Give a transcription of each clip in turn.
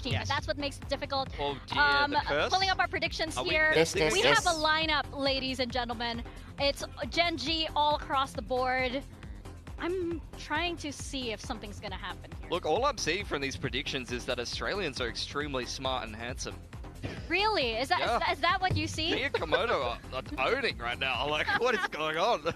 team. Yes. That's what makes it difficult. Oh dear, the curse. Pulling up our predictions here. We have a lineup, ladies and gentlemen. It's Gen.G all across the board. I'm trying to see if something's gonna happen here. Look, all I'm seeing from these predictions is that Australians are extremely smart and handsome. Really? Is that what you see? Me and Komodo are owning right now. Like, what is going on?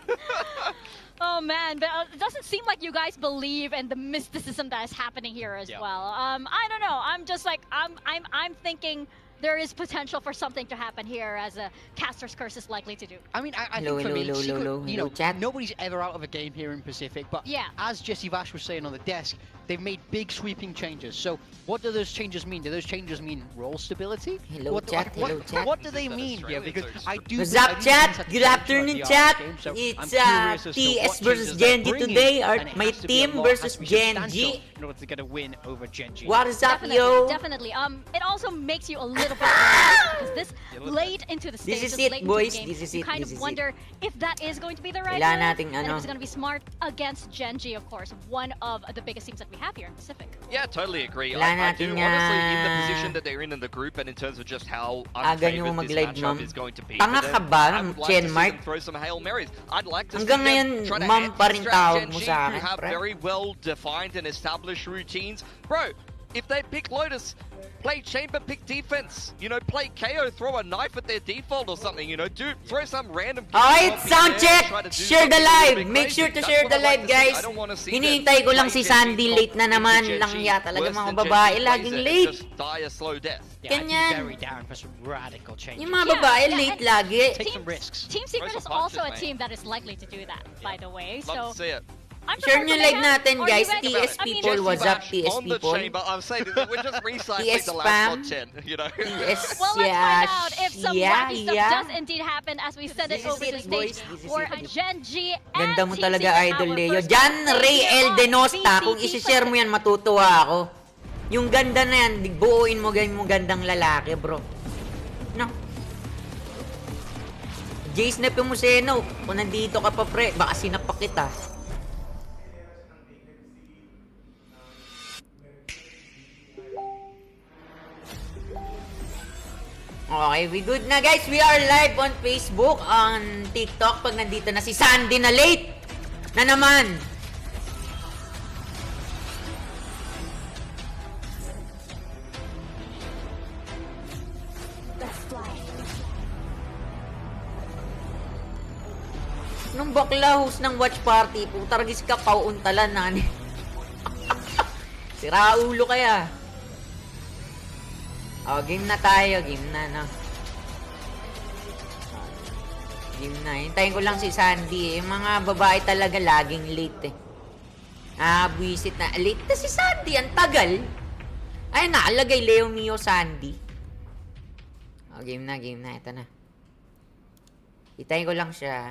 Oh man, but it doesn't seem like you guys believe in the mysticism that is happening here as well. I don't know. I'm just like I'm thinking there is potential for something to happen here, as a caster's curse is likely to do. I mean, I think for me, you know, nobody's ever out of a game here in Pacific, but as Jesse Vash was saying on the desk, they've made big sweeping changes. So what do those changes mean? Do those changes mean role stability? What do they mean here? Because I do. What's up, chat? Good afternoon, chat. It's TS versus Gen.G today. My team versus Gen.G. In order to get a win over Gen.G. What is up, yo? Definitely. It also makes you a little bit because this late into the stage, this is it, boys. This is it. You kind of wonder if that is going to be the right move, and if it's going to be smart against Gen.G, of course, one of the biggest teams that we have here in Pacific. Yeah, totally agree. I do, honestly, in the position that they're in the group, and in terms of just how unfavored this matchup is going to be. Tanga ka ba, Chen-Mark? Throw some Hail Marys. I'd like to see them try to Gen.G, who have very well-defined and established routines. Bro, if they pick Lotus, play chamber, pick defense. You know, play KO, throw a knife at their default or something. You know, throw some random. Alright, sound check. Share the live. Make sure to share the live, guys. Hinihintay ko lang si Sandy. Late na naman lang ya talaga mga babae. Laging late. Ganyan. Yung mga babae late lagi. Team Secret is also a team that is likely to do that, by the way. Love to see it. Share nyo live natin, guys. TS people, what's up, TS people? I'm saying we're just recycling the last content, you know. TS, well, let's find out if some wacky stuff does indeed happen as we send it over to the stage for Gen.G and Ganda mo talaga, Idol Leo. Jan Ray El Denosta, kung isi-share mo yan, matutuwa ako. Yung ganda na yan, buuin mo gandang lalaki, bro. No. Jace na Pimuseno, kung nandito ka pa, pre, baka sinapak kita. Okay, we good na, guys. We are live on Facebook, on TikTok. Pag nandito na si Sandy na late na naman. Nung bakla host ng watch party, putaragis ka pauuntalan na. Sira ulo kaya. Oh, game na tayo. Game na, no? Game na. Hintayin ko lang si Sandy. Yung mga babae talaga laging late, eh. Buwisit na. Late na si Sandy. Ang tagal. Ay, naalagay Leo Mio Sandy. Oh, game na, game na. Ito na. Hintayin ko lang siya.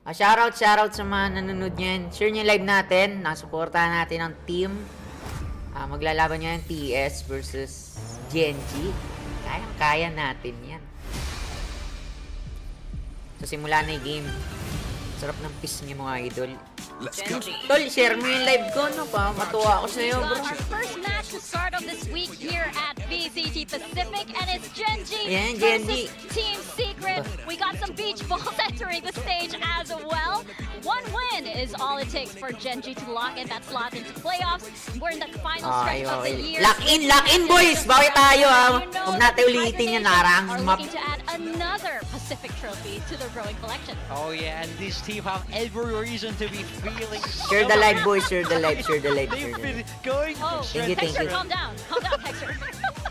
Shoutout sa mga nanonood niyan. Share niyo live natin. Nasuportahan natin ang team. Maglalaban nyo yung TS versus Gen.G. Kaya natin yan. So, simula na yung game. Sarap ng piss niyo mga idol. Let's go. Tol, share mo yung live ko, no? Matuwa ako sa'yo, bro. Our first match to start of this week here at VCT Pacific, and it's Gen.G versus Team Secret. We got some beach balls entering the stage as well. One win is all it takes for Gen.G to lock in that slot into playoffs. We're in that final stretch of the year. Lock in, boys! Bawi tayo, ha? Huwag natin ulitin yung narang map. Looking to add another Pacific trophy to the rowing collection. Oh yeah, and this team have every reason to be feeling. Share the live, boys. Share the live. Share the live. They've been going. Thank you, thank you. Calm down, Hector.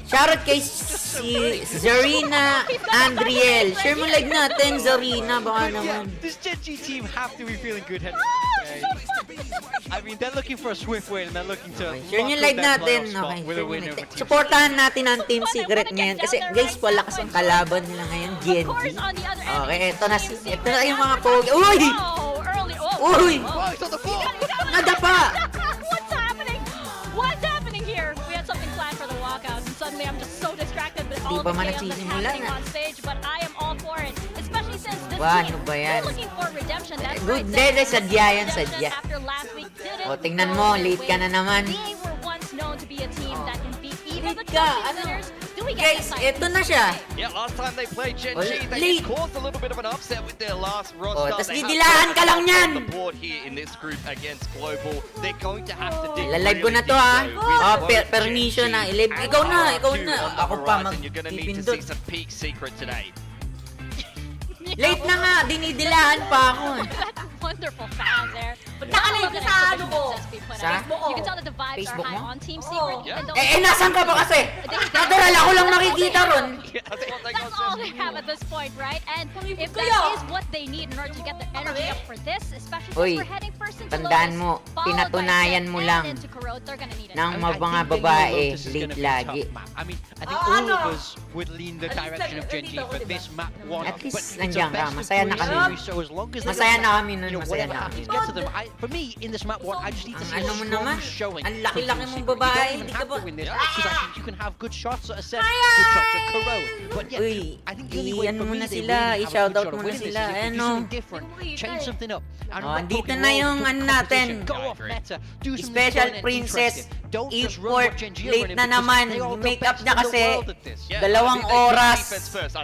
Shoutout kay si Zarina Andriel. Share mo live natin, Zarina. Baka naman. This Gen.G team have to be feeling good. I mean, they're looking for a swift win and they're looking to. Share nyo live natin. Okay. Supportahan natin ang Team Secret ngayon. Kasi guys, palakas ang kalaban nila ngayon. Gen.G. Okay, eto na yung mga pogi. Uy! Uy! Nadapa! What's happening here? We had something planned for the walkout, and suddenly I'm just so distracted with all the chaos that's happening on stage. But I am all for it, especially since this team is looking for redemption. That's right. Good, sadya yan, sadya. After last week, did it. O, tingnan mo, late ka na naman. They were once known to be a team that can beat even the ka. Ano? Guys, eto na siya. Yeah, last time they played Gen.G, they caused a little bit of an upset with their last roster. Tas didilaan ka lang yan. On the board here in this group against Global, they're going to have to dig Lalive ko na to permission na. Ikaw na. Ako pa mag-pipindot. Some peak secret today. Late na nga, dinidilaan pa ako. Wonderful fan there. But nakalive ka sa ano ko? Sa? You can tell that the vibes are high on Team Secret. Nasan ka ba kasi? Natural ako lang nakikita ron. That's all they have at this point, right? And if that is what they need in order to get their energy up for this, especially since we're heading first into tandaan mo, pinatunayan mo lang ng mga babae late lagi. I mean, I think all of us would lean the direction of Gen.G for this map one. At least nandiyan ka, masaya na kami. Masaya na kami nun, masaya na kami. For me, in this map one, I just need to see ano a mo naman? strong showing. Ang laki-laki mong babae, hindi ka ba? Because I think you can have good shots at Ascent, good shots at Corrode. But yeah, I think the only way for me they really have a good shot of winning this is if they do something different, change something up. Dito na yung ano natin. Go off meta, do something Special fun and Princess interesting. Don't just run import what Gen.G are late running na because naman. they are Yung the make-up best niya in the kasi world at this. dalawang oras.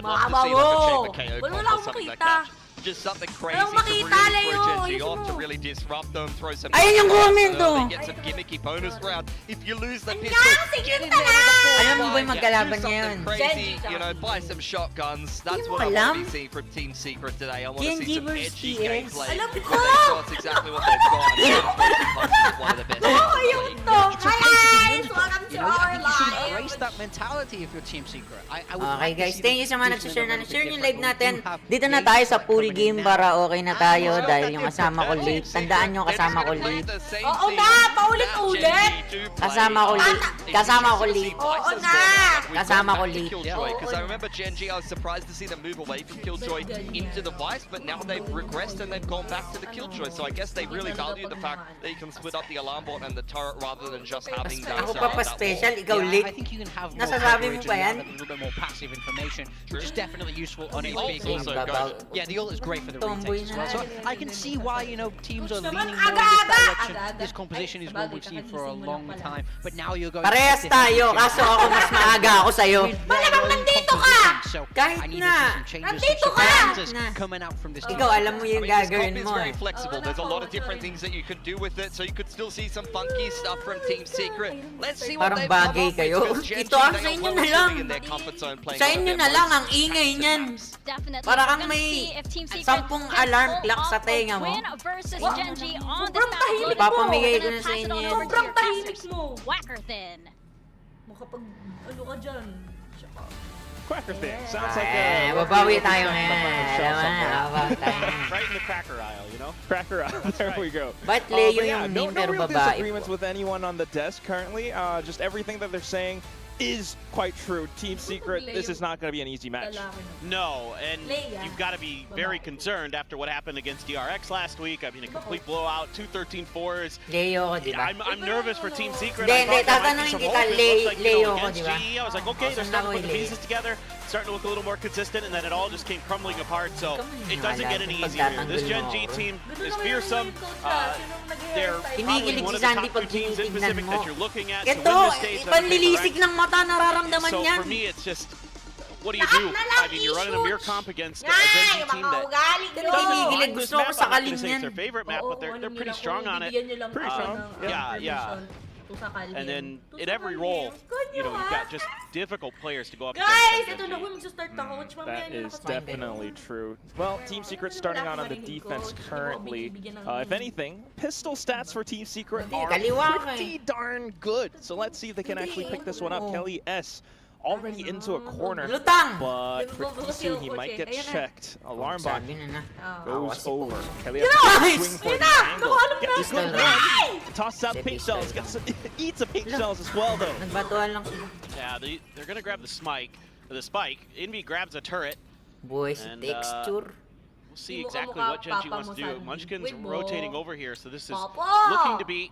Mabawo! Wala wala akong makita. Just something crazy Walang to makita, really Leo. throw Gen.G Ayusin off mo. to really disrupt them, throw some Ayun yung comment so oh. they get some gimmicky bonus round. If you lose the Ayan, pistol, sige get in na there with the full Alam mo ba fire, yung magkalaban do niya something yun? crazy, Gen.G you know, buy some shotguns. That's Hindi mo what I want alam? to be seeing from Team Secret today. I want to Gen.G see some versus edgy TS. gameplay. Alam With ko! their shots, exactly what they've got. And punches is one of the best. Ayun to! Guys! Welcome to our You should live! embrace that mentality if you're Team Secret. I would Okay like to guys, see thank them you sa mga do nagsishare something na. Share yung different, live but we natin. do have Dito na great tayo sa people full coming in game now. para okay na tayo dahil yung kasama ko late. Tandaan nyo kasama ko late. Oo na! Paulit-ulit! Kasama ko late. Kasama ko late. Oo na! Kasama ko late. Because I remember Gen.G, I was surprised to see them move away from Killjoy into the Vice, but now they've regressed and they've gone back to the Killjoy. So I guess they really value the fact that you can split up the alarm bot and the turret rather than just having that. Ako pa special, ikaw I late. think you can have more Nasasabi mo coverage ba and yan? have a little bit more passive information, which is definitely useful on a ult big also game. goes. Yeah, the ult is great for the Tomboy retakes as well. So na. I can see why, you know, teams are Naman, leaning more in this aga-aga! direction. Aga-aga. This composition is Ay, what we've seen for a kakagising mo long lang pala. time. But now you're going Parehas to different tayo, positions. kaso ako mas maaga ako sa'yo. Malamang nandito ka! So Kahit I need na. to see some changes, Nandito some ka! surprises Na. coming out from this team. Ikaw, alam mo I yung mean, this gagawin comp is mo very eh. flexible. There's a lot of different things that you can do with it, so you could still see some funky stuff from Team Secret. Let's see what Parang they've come bagay up with, kayo. because Gen.G, Ito ang they sa are inyo well na sitting lang. in their comfort zone playing Sa one of inyo their na lang most ang ingay active niyan. maps. Definitely. Para We're kang gonna may see if Team Secret 10 can alarm pull clock sa off a tenga mo. win versus Gen.G on this Sobrang map. tahimik mo. Papamigay ko We're na gonna sa pass it inyo on yan. over to Sobrang your tahimik casters. mo. Whacker thin. Makapag, ano ka dyan? Tsaka. Cracker thing. Sounds like Eh, a babawi tayo ngayon. Shelf Alam mo na, somewhere. babawi tayo. right in the cracker aisle, you know? Cracker aisle. There we go. Ba't But Leo yeah, yung no name pero real babae disagreements po? with anyone on the desk currently. Just everything that they're saying is quite true. Team Secret, this is not going to be an easy match. Lalaki na. No, and Leia. you've got to be very concerned after what happened against DRX last week. I mean, a complete blowout, 2 13-4s. Leo ko, di ba? I'm nervous for Team Secret. Hindi, I thought there tatanungin might be some kita, hope. It looks like, Leo ko, against di ba? GE, I was like, okay, they're Saan starting to ako put the Leo? pieces together, starting to look a little more consistent, and then it all just came crumbling apart. So it doesn't get any easier. This Gen.G team is fearsome. They're probably Kinikilig one si of the Sandy top pag 2 teams in tinitignan Pacific mo. that you're looking at to win Ito, this stage. panlilisik ng mata, nararamdaman So yan. for me, it's just, what do you do? I mean, you're running a mirror comp against a Gen.G team that Pero doesn't kinikilig, like this gusto ko map. I'm not sakalin gonna say it's yan. their favorite map, but they're pretty strong on it. Pretty strong, Yeah. And then in every role, you know, you've got just difficult players to go up Guys, against. ito na kung mag-start ako. Watch mamaya That nyo is nakasama. definitely true. Well, Team Secret starting out on the defense currently. If anything, pistol stats for Team Secret are kaliwa ka pretty darn good. So let's see if they can actually pick this one up. Kelly S. already into a corner, Lutang! but pretty soon he might get checked. Alarm bot Sabi na na. goes over. Kelly Nice! swing for Yun the na! angle. Nakuha ng Gets a good pistol. one. Tosses out the pink shells. Eats a pink shells as well though. Nagbatuan lang sila. Yeah, they're gonna grab the spike. Envy grabs a turret. Boys, And, texture. We'll see Hindi mo exactly kamukha what Gen.G papa wants to mo do. sa Munchkin's Wait mo. rotating over here, so this is Papa! looking to be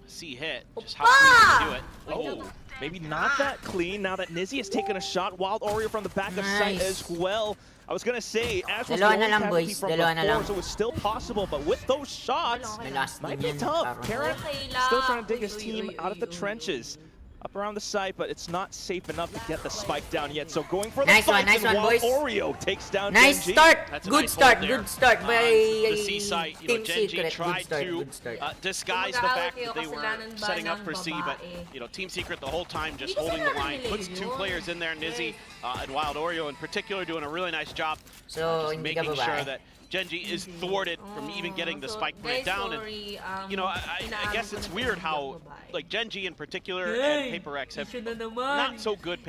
C hit. Just how clean he can do it. Oh, maybe not that clean now that Nizzy has taken a shot. Wild Oreo from the back of sight Nice. as well. I was gonna say, Ash was the Dalawa only na lang, casualty boys. from Dalawa na lang. before, so it's still possible. But with those shots, May last might din be yan. tough. Parang- Karen Okay still lang. trying to dig his Uy, team uy, out of the uy, uy. trenches. up around the site, but it's not safe enough to get the spike down yet. So going for the nice fight, one, while boys. Oreo takes down nice Gen.G. start. Good nice start. hold Good start by the C site. Team Gen.G Secret. tried to disguise the fact that they were setting up for C, but Team Secret the whole time just holding the line, puts 2 players in there, Nizzy and Wild Oreo in particular doing a really nice job, just making sure that Gen.G is thwarted from even getting the spike point down. And I guess it's weird how like Gen.G in particular and Paper X have not so good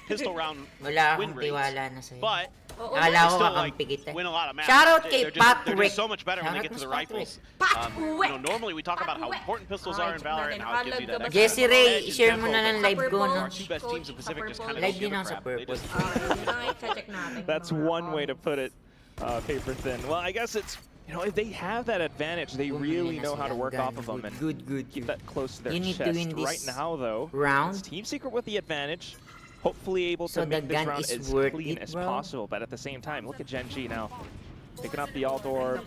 pistol round win rates, but still like win a lot of matches. Shout out kay They're just so much better when they get to the rifles. Normally we talk about how important pistols are in Valorant and how it gives you that extra Jesse Ray, edge share and mo na tempo, ng but live ko, no? our 2 best teams in Pacific just kind of Live don't give din a ako sa crap. They purple. just That's one way to put it, Paper Thin. Well, I guess it's, if they have that advantage, they really know how to work off of them and keep that close to their chest. Right now, though, it's Team Secret with the advantage, hopefully able to make this round as clean as possible. But at the same time, look at Gen.G now, picking up the alt orb,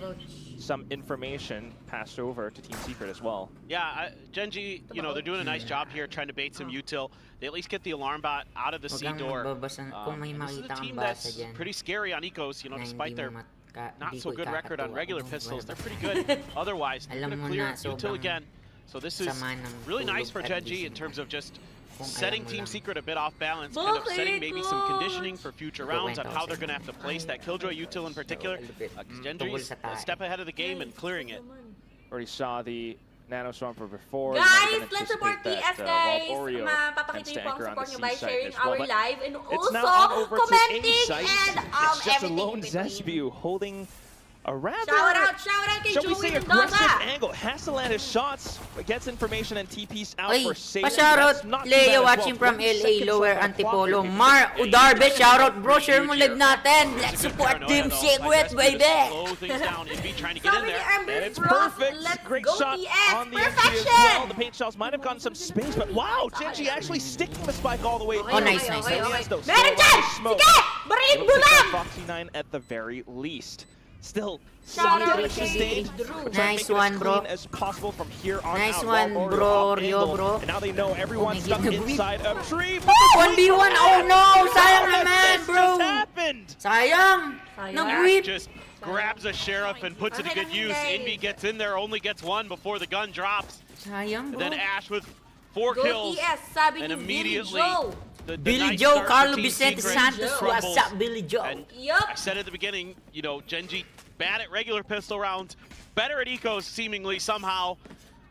some information passed over to Team Secret as well. Yeah, Gen.G, they're doing a nice job here trying to bait some util. They at least get the alarm bot out of the C door. This is a team that's pretty scary on ecos, despite their not so good record on regular pistols. They're pretty good otherwise. They're going to clear util again. So this is really nice for Gen.G in terms of just setting Team Secret a bit off balance, kind of setting maybe some conditioning for future rounds on how they're going to have to place that Killjoy util in particular. Gen.G is a step ahead of the game and clearing it. Already saw the Nano Swampper before. Guys, let's support TS, guys! Mapapakita yung po ang support nyo by sharing our live and also commenting and it's just a everything lone in between. Zesbu holding a rather, Shout out kay shall we Joey say, aggressive Mendoza! angle. Has to land his shots, but gets information and TP's out for safety. Pa-shoutout, Leo watching from LA, Lower Antipolo. Mar Udarbe, shoutout bro, share mo live natin. Let's support Team Secret, baby! Trying to get in there. And it's perfect. Great shot on the MG as well. The paint shells might have gotten some space, but wow, Gen.G actually sticking the spike all the way. Oh, nice. Meron dyan! Sige! Barilin mo lang! Foxy 9 at the very least. Still, Shout out damage kay sustained. Drew. Nice one, bro. As possible from here on Nice out. one, bro, Rio, bro. And now they know everyone's stuck inside a tree. 1v1, oh no! Sayang naman, bro! Just happened. Sayang! Nag-whip! Just grabs a sheriff and puts it to good use. Envy gets in there, only gets 1 before the gun drops. Sayang, And bro. then Ash with 4 kills. and immediately Billy Joe, Carlo Vicente Santos, what's up, Billy Joe? And I said at the beginning, Gen.G bad at regular pistol rounds, better at ecos seemingly somehow,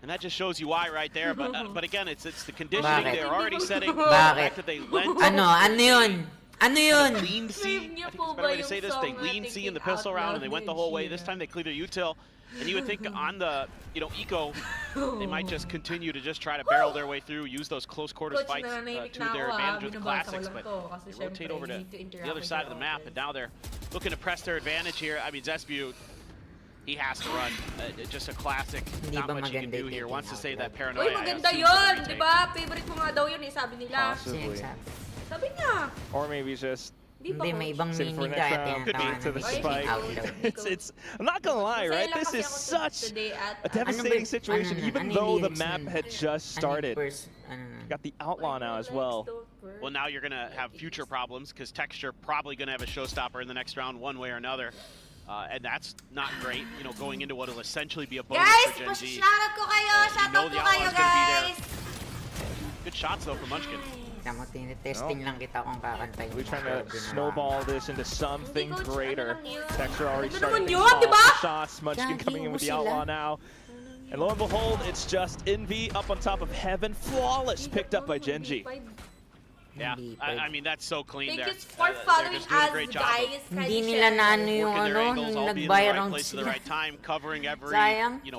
and that just shows you why right there. But again, it's the conditioning they're already setting. The fact that they lent Ano yun? Ano yun? lean C. I think it's a better way to say this. They lean C in the pistol round and they went the whole way. This time they cleared their util. And you would think on the, eco, they might just continue to just try to barrel their way through, use those close quarters fights to their advantage with the classics, but they rotate over to the other side of the map, and now they're looking to press their advantage here. I mean, Zesbu, he has to run. Just a classic. Not much he can do here. Wants to save that paranoia. Uy, maganda yun! Di ba? Favorite mo nga daw yun, sabi nila. Possibly. Sabi niya. Or maybe just Hindi, may ibang sit for meaning next ka round, could be tinatawag to the na spike. outload. I'm not gonna lie, right? This is such a devastating situation, even though the map had just started. Got the outlaw now as well. Well, now you're going to have future problems because Texture probably going to have a showstopper in the next round one way or another. And that's not great, going into what will essentially be a bonus for Gen.G. Shoutout ko kayo! Shoutout ko kayo, guys! Good shots, though, from Munchkin. Testing lang kita kung kakantay. We're trying to snowball this into something greater. Texture already Ito starting naman to yun, call diba? shots. Munchkin coming in with the outlaw now. And lo and behold, it's just Envy up on top of Heaven. Flawless, picked up by Gen.G. Yeah, I mean, that's so clean there. Thank you for following us, guys. Hindi nila na ano yung nag-buy around sila. The right time, covering every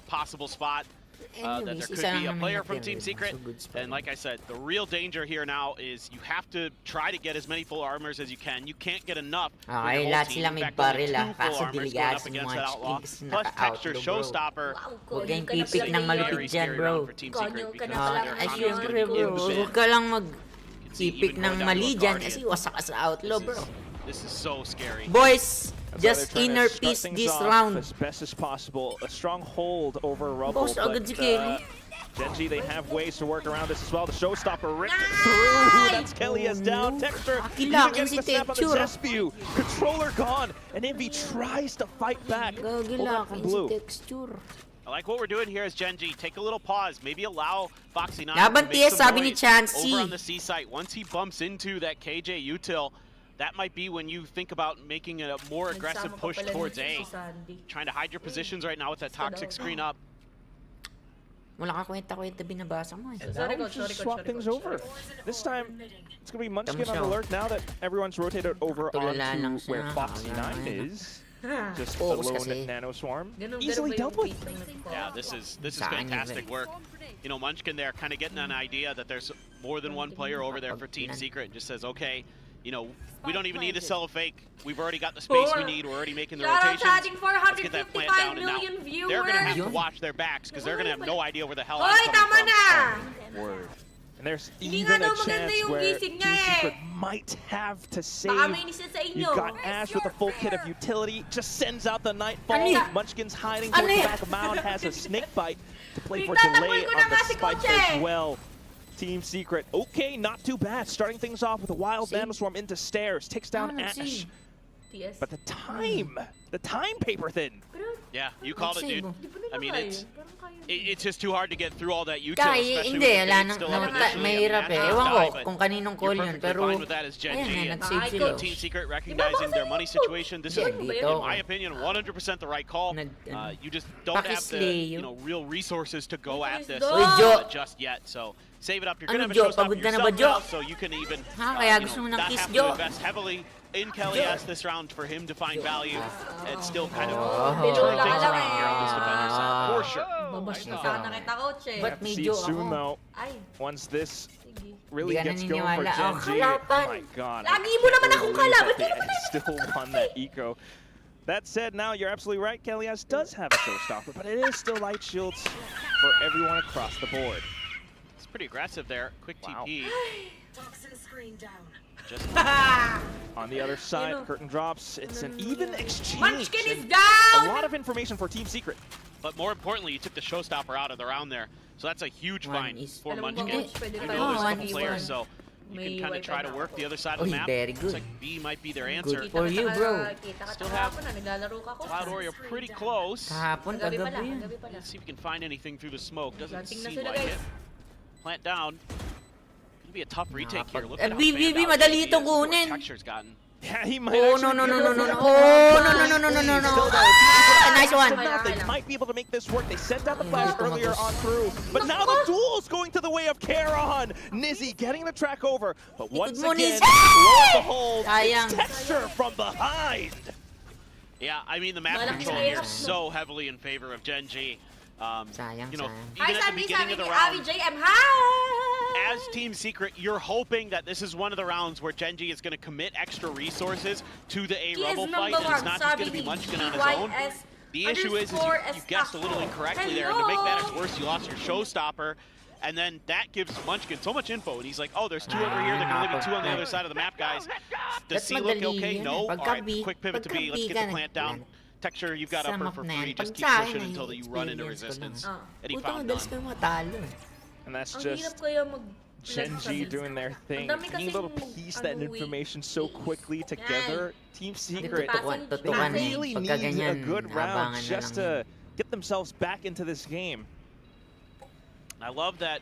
possible spot. That there could be a player from Team Secret, and like I said, the real danger here now is you have to try to get as many full armors as you can. You can't get enough. Okay, lahat sila may baril kaso diligas yung mga chicks plus Texture showstopper. Huwag kayong pipik ng malupit dyan, bro. Ay, syempre, bro. Huwag ka lang mag-pipik ng mali dyan kasi wasak ka sa outlaw, bro. This is so scary. Boys, just inner peace this round. As best as possible. A strong hold over Rubble. Boss, agad si Kelly. Gen.G, they have ways to work around this as well. The showstopper ripped through. That's KellyS down. Texture even getting the snap on the chest view. Controller gone. And Envy tries to fight back. Pulled up from blue. I like what we're doing here as Gen.G. Take a little pause. Maybe allow Foxy9 to make some noise over on the C site. Once he bumps into that KJ util, that might be when you think about making a more aggressive push towards A. Trying to hide your positions right now with that toxic screen up. And now just swap things over. This time, it's going to be Munchkin on alert now that everyone's rotated over onto where Foxy9 is. Just a lone nano swarm. Easily dealt with. Yeah, this is fantastic work. You know, Munchkin there kind of getting an idea that there's more than one player over there for Team Secret and just says, okay, you know, we don't even need to sell a fake. We've already got the space we need. We're already making the rotations. Let's get that plant down, and now they're going to have to watch their backs because they're going to have no idea where the hell I'm coming from. Word. And there's even a chance where Team Secret might have to save. You've got Ash with a full kit of utility. Just sends out the Nightfall. Munchkin's hiding towards the back of Mound. Has a snake bite to play for delay on the spike as well. Team Secret, okay, not too bad. Starting things off with a wild nanoswarm into stairs, takes down Ash. But the time paper thin. Yeah, you called it, dude. I mean, it's just too hard to get through all that util, especially with the still up initially. You're fine with that as Gen.G. and Team Secret recognizing their money situation. This is, in my opinion, 100% the right call. You just don't have the real resources to go at this just yet. So save it up. You're gonna have a showstopper yourself now, so you can even not have to invest heavily in KellyS this round for him to find value and still kind of turn things around here on this defender side, for sure. But see soon though, once this really gets going for Gen.G, oh my god, they still won that eco. That said, now you're absolutely right, KellyS does have a showstopper, but it is still light shields for everyone across the board. It's pretty aggressive there, quick TP. Just on the other side, curtain drops. It's an even exchange. Munchkin is down! A lot of information for Team Secret. But more importantly, you took the showstopper out of the round there. So that's a huge find for Munchkin. You know there's a couple players, so you can kind of try to work the other side of the map. Looks like B might be their answer. For you, bro. Still have Cloud Warrior pretty close. Let's see if we can find anything through the smoke. Doesn't seem like it. Plant down. Be a tough retake here. Look at how madali ito kunin. Texture's gotten. Yeah, he might no. Nice one. They might be able to make this work. They sent out the flash earlier on through, but now the duel's going to the way of Karon. Nizzy getting the track over, but once again, lo and behold, it's Texture from behind. Yeah, I mean the map control here is so heavily in favor of Gen.G. You know, even at the beginning of the round, as Team Secret, you're hoping that this is one of the rounds where Gen.G is going to commit extra resources to the A Rebel fight, and it's not just going to be Munchkin on his own. The issue is you guessed a little incorrectly there, and to make matters worse, you lost your showstopper, and then that gives Munchkin so much info, and he's like, oh, there's two over here, there can only be two on the other side of the map, guys. Does C look okay? No? Alright, quick pivot to B, let's get the plant down. Texture, you've got upper for free, just keep pushing until you run into resistance. And he found none. And that's just Gen.G doing their thing. Being able to piece that information so quickly together. Team Secret, they really need a good round just to get themselves back into this game. I love that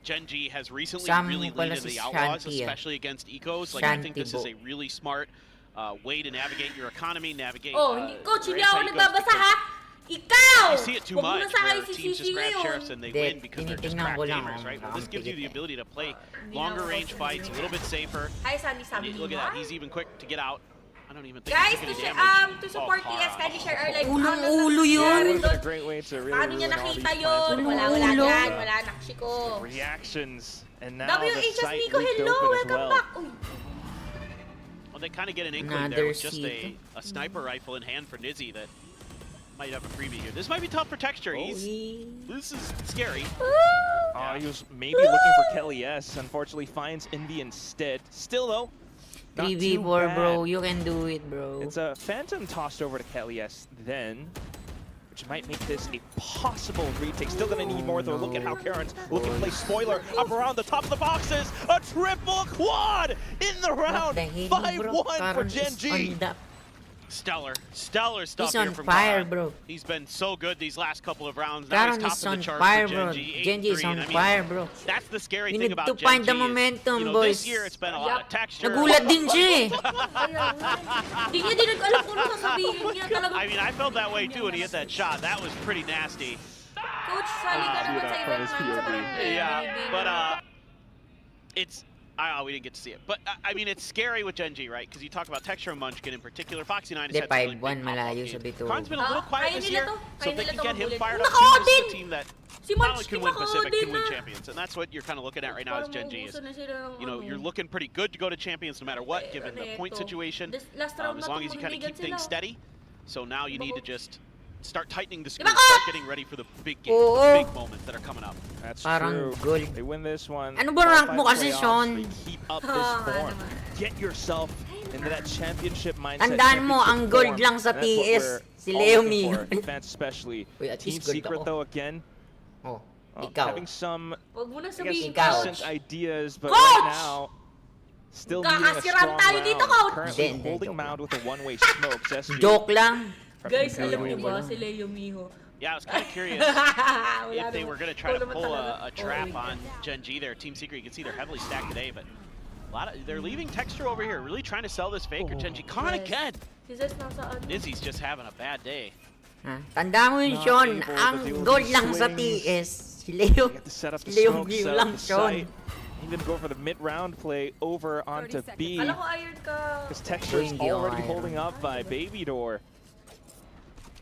Gen.G has recently really leaned into the Outlaws, especially against Ecos. Like, I think this is a really smart way to navigate your economy, navigate Coach, hindi ako nagbabasa ha! Ikaw! I see it too much where teams just grab sheriffs and they win because they're just crack gamers, right? Well, this gives you the ability to play longer range fights, a little bit safer. And look at that, he's even quick to get out. I don't even think guys, to support ES, kindly share our live. Ulo yun! A great way to really ruin all these fights. Wala nakshi Reactions, and now the WHS site Miko, leaked hello, open as welcome well. back! Well, they kind of get an inkling there with just a sniper rifle in hand for Nizzy that might have a freebie here. This might be tough for Texture. This is scary. He was maybe looking for KellyS. Unfortunately, finds Envy instead. Still, though, 3v4, bro. You can do it, bro. It's a Phantom tossed over to KellyS then. which might make this a possible retake. Still gonna need more though. Look at how Karen's looking to play spoiler up around the top of the boxes. A triple quad in the round. 5-1 for Gen.G. Stellar stuff he's on here from fire, Karan. bro. He's been so good these last couple of rounds. Now Karan he's is top on of the charts fire, for bro. Gen.G. Gen.G is on fire, bro. That's the scary We thing need about to Gen.G. find the is, momentum, you know, boys. this year it's been a lot of texture. Nagulat din siya eh. Hindi niya din alam kung ano sasabihin niya talaga. I mean, I felt that way too when he hit that shot. That was pretty nasty. Coach, sali ka naman sa event man. Yeah, but it's... we didn't get to see it. But, I mean, it's scary with Gen.G, right? Because you talk about Texture and Munchkin in particular. Foxy 9 has had really big malayo sa bito. Karan's been a little quiet this year, so if they can get him fired up Nako, too, this is a team that Si not only Munchkin can win Pacific, can win na. champions. And that's what you're kind of looking at right now as Gen.G is, you know, you're looking pretty good to go to champions no matter what, given the point situation, as long as you kind of keep things steady. So now you need to just start tightening the screws, start getting ready for the big games, the big moments that are coming up. That's Parang true. They win this one. Ano ba rank mo kasi, playoffs, Sean? they keep up this form. Get yourself into that championship mindset. Tandaan mo, ang gold lang sa TS, si Leo Mio. Defense especially. At Team least gold Secret ako. though again. Oh, ikaw. Having some, Huwag mo na I guess, sabihin, decent Coach. ideas, but Coach! right now, still needing a Kakasiran strong tayo dito, round. Coach! Currently Hindi, holding joke Mound with a one-way smoke. Zesty. Joke lang. Guys, alam niyo ba si Leo Miho? Yeah, I was kind of curious if they were going to try to pull a trap on Gen.G there. Team Secret, you can see they're heavily stacked today, but they're leaving Texture over here, really trying to sell this fake or Gen.G. Con again! Nizzy's just having a bad day. Tanda mo yun, Sean. Ang gold lang sa TS. Si Leo. Mio lang, Sean. Even go for the mid-round play over onto B. Alam ko, iron ka. Because Texture's already holding up by Baby Door.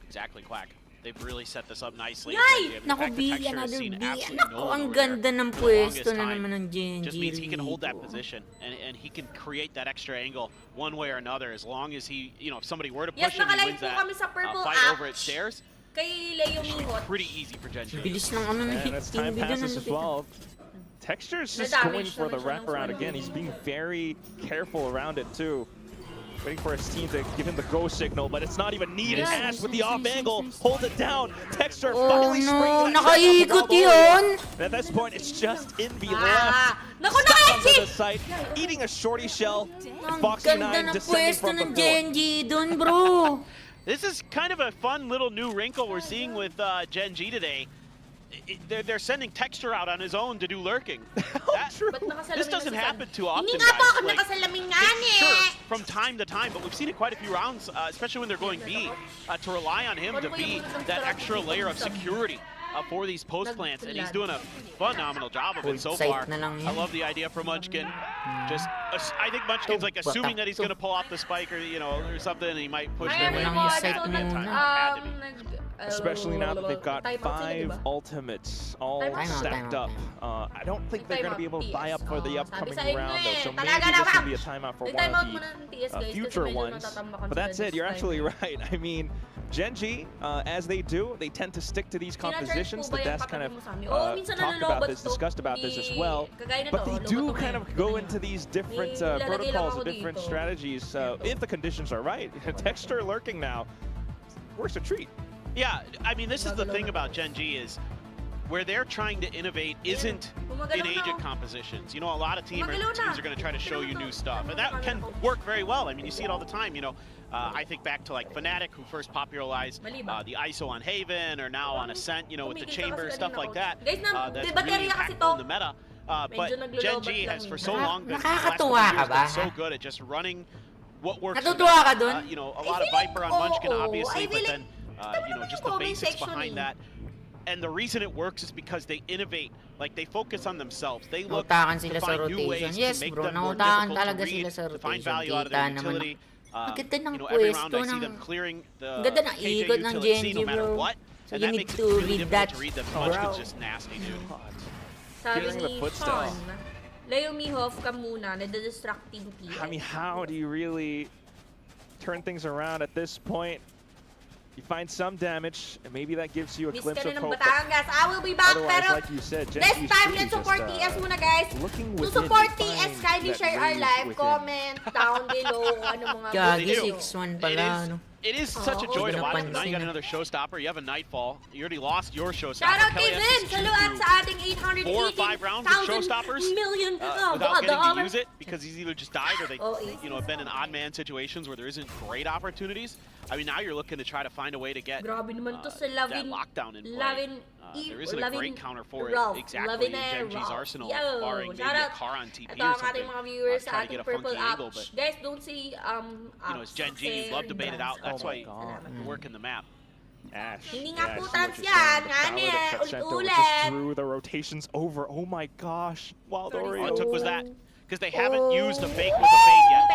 Exactly, Quack. They've really set this up nicely. Yay! Naku, B, another B. Naku, ang ganda ng pwesto na naman ng Gen.G. Just means he can hold that position and he can create that extra angle one way or another as long as he, you know, if somebody were to push him, he wins that fight over at stairs. Kay Leo Miho. Pretty easy for Gen.G. Bilis ng ano na And as time passes as well, Texture's just going for the wraparound again. He's being very careful around it too. Waiting for his team to give him the go signal, but it's not even needed. Ash with the off angle, hold it down. Texture finally springing that nakaikot yun! At this point, it's just Envy left. Naku, Stuck onto the site, eating a shorty shell. Ang Foxy ganda 9 ng descending pwesto from the ng floor. Gen.G dun, bro. This is kind of a fun little new wrinkle we're seeing with Gen.G today. They're sending Texture out on his own to do lurking. This doesn't happen too often, Hindi nga po ako guys. nakasalamin nga Sure, from time to time, but we've seen it quite a few rounds, especially when they're going B, to rely on him to be that extra layer of security for these post plants, and he's doing a phenomenal job of it so far. I love the idea for Munchkin. Just, I think Munchkin's like assuming that he's going to pull off the spike or or something, and he might push their way. Especially now that they've got 5 ultimates all stacked up. I don't think they're going to be able to buy up for the upcoming round though, so maybe this will be a timeout for one of the future ones. But that's it, you're actually right. I mean, Gen.G, as they do, they tend to stick to these compositions. The desk kind of talked about this, discussed about this as well. But they do kind of go into these different protocols and different strategies if the conditions are right. Texture lurking now, works a treat. Yeah, I mean, this is the thing about Gen.G is where they're trying to innovate isn't in agent compositions. You know, a lot of teams are going to try to show you new stuff, and that can work very well. I mean, you see it all the time, you know. I think back to like Fnatic, who first popularized the ISO on Haven, or now on Ascent, you know, with the chamber, stuff like that. That's really impactful in the meta. But Gen.G has for so long been, been so good at just running what works for them. You know, a lot of Viper on Munchkin, obviously, but then you know, just the basics behind that. And the reason it works is because they innovate. Like, they focus on themselves. They look to find new ways to make them more difficult to read, to find value out of their utility. You know, every round I see them clearing the KJ utility no matter what. And that makes it really difficult to read them. Munchkin's just nasty, dude. Sabi ni Sean, Leo Miho ka muna, nade-distract Team TS. I mean, how do you really turn things around at this point? You find some damage, and maybe that gives you a glimpse of hope. I will be back, pero like you said, this time, let's support TS muna, guys. To support TS, kindly share our live, comment down below kung ano mga Gagi, 6-1 pala, no? It is such a joy to watch. Now you got another showstopper. You have a Nightfall. You already lost your showstopper. Shout out kay Vin! Saluat sa ating 4 or 5 rounds of showstoppers without getting to use it because he's either just died or they, have been in odd man situations where there isn't great opportunities. I mean, now you're looking to try to find a way to get that lockdown in play. There isn't a great counter for it exactly in Gen.G's arsenal, barring maybe a Karan TP or something. Trying to get a funky angle, but guys, don't say it's Gen.G. You love to bait it out. That's why you're working the map. Ash. Hindi nga po trans yan. Ulit-ulit. Just threw the rotations over. Oh my gosh. Wild Oreo. All it took was that. Because they haven't used a fake with a fade yet.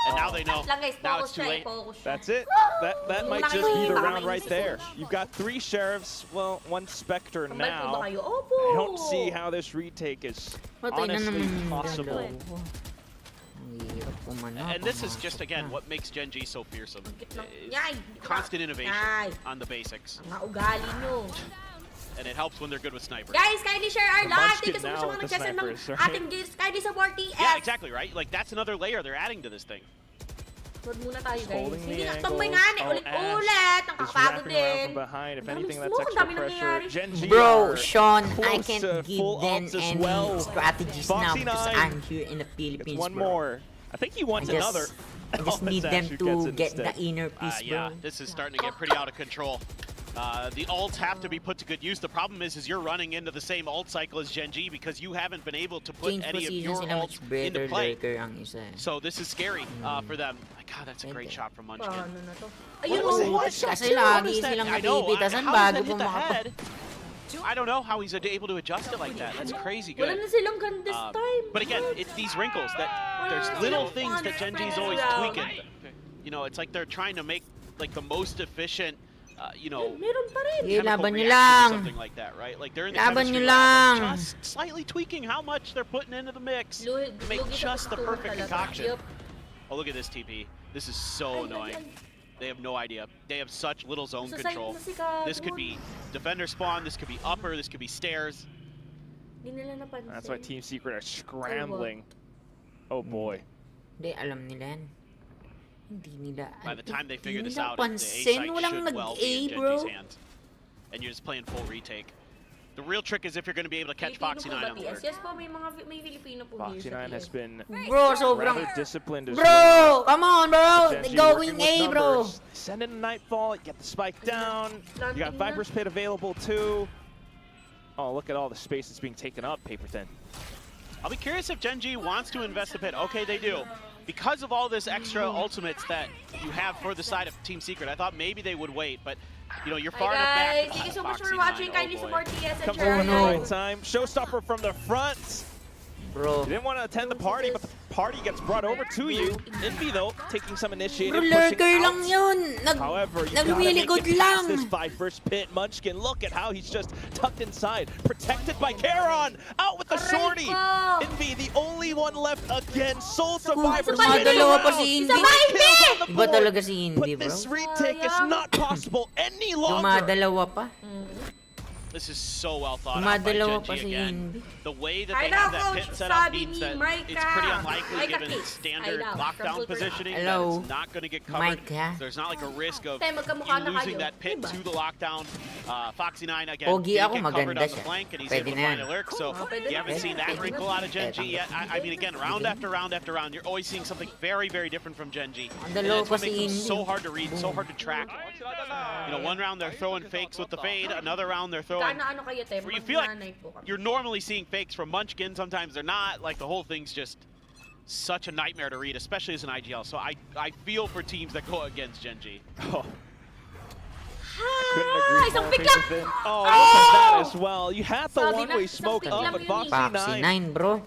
And now they know. Now it's too late. That's it. That might just be the round right there. You've got 3 Sheriffs, well, 1 Spectre now. I don't see how this retake is honestly possible. And this is just, again, what makes Gen.G so fearsome. Constant innovation on the basics. And it helps when they're good with snipers. Guys, kindly share our live. Dito sa mga nag-send ng ating gifts. Kindly support TS. Yeah, exactly, right? Like, that's another layer they're adding to this thing. Huwag muna tayo, guys. Hindi nga tumbayan eh. Ulit-ulit. Ang kakapagod din. If anything, that's extra pressure. Gen.G Bro, Sean, I can't give them any strategies now because I'm here in the Philippines, one more. I think he wants another. I just need them to get the inner piece, bro. Yeah, this is starting to get pretty out of control. The ults have to be put to good use. The problem is you're running into the same ult cycle as Gen.G because you haven't been able to put any of your ults into play. So this is scary for them. God, that's a great shot from Munchkin. Kasi lagi silang nabibitasan bago pumakapag. I don't know how he's able to adjust it like that. That's crazy good. Wala na silang gun this time. But again, it's these wrinkles that there's little things that Gen.G's always tweaking. You know, it's like they're trying to make like the most efficient chemical reaction, something like that, right? Like they're in the chemistry lab, just slightly tweaking how much they're putting into the mix to make just the perfect concoction. Oh, look at this TP. This is so annoying. They have no idea. They have such little zone control. This could be defender spawn, this could be upper, this could be stairs. That's why Team Secret are scrambling. Oh boy. Hindi, alam nila yan. By the time they figure this out, the A site should well be in Gen.G's hands. And you're just playing full retake. The real trick is if you're going to be able to catch Foxy 9 on the word. Yes po, may Filipino po Foxy 9 has been rather disciplined as well. Bro, come on, bro. Going A, bro. Send in a Nightfall, you get the spike down. You got Viper's Pit available too. Oh, look at all the space that's being taken up, Paper Thin. I'll be curious if Gen.G wants to invest the pit. Okay, they do. Because of all this extra ultimates that you have for the side of Team Secret, I thought maybe they would wait, but you're far enough back. Thank you so much for watching. Kindly support TS and share. Comes in the right time. Showstopper from the front. Bro. You didn't want to attend the party, but the party gets brought over to you. Envy, though, taking some initiative, pushing lang yun. However, you gotta make it past this Viper's Pit. Munchkin, look at how he's just tucked inside. Protected by Karon. Out with the shorty. Envy, the only one left again. Sole survivor. Dalawa pa si Indy. Iba talaga si Indy, bro. But this retake is not possible any longer. Dumadalawa pa. This is so well thought out by Gen.G again. The way that they have that pit set up means that it's pretty unlikely given standard lockdown positioning that it's not going to get covered. There's not like a risk of you losing that pit to the lockdown. Foxy 9 again did get covered on the flank and he's able to find a lurk, so you haven't seen that wrinkle out of Gen.G yet. I mean, again, round after round after round, you're always seeing something very, very different from Gen.G. And that's what makes them so hard to read, so hard to track. You know, one round they're throwing fakes with the fade, another round they're throwing where you feel like you're normally seeing fakes from Munchkin, sometimes they're not. Like the whole thing's just such a nightmare to read, especially as an IGL. So I feel for teams that go against Gen.G. Oh. Couldn't agree more. Oh, look at that as well. You had the one-way smoke up, but Foxy 9, bro.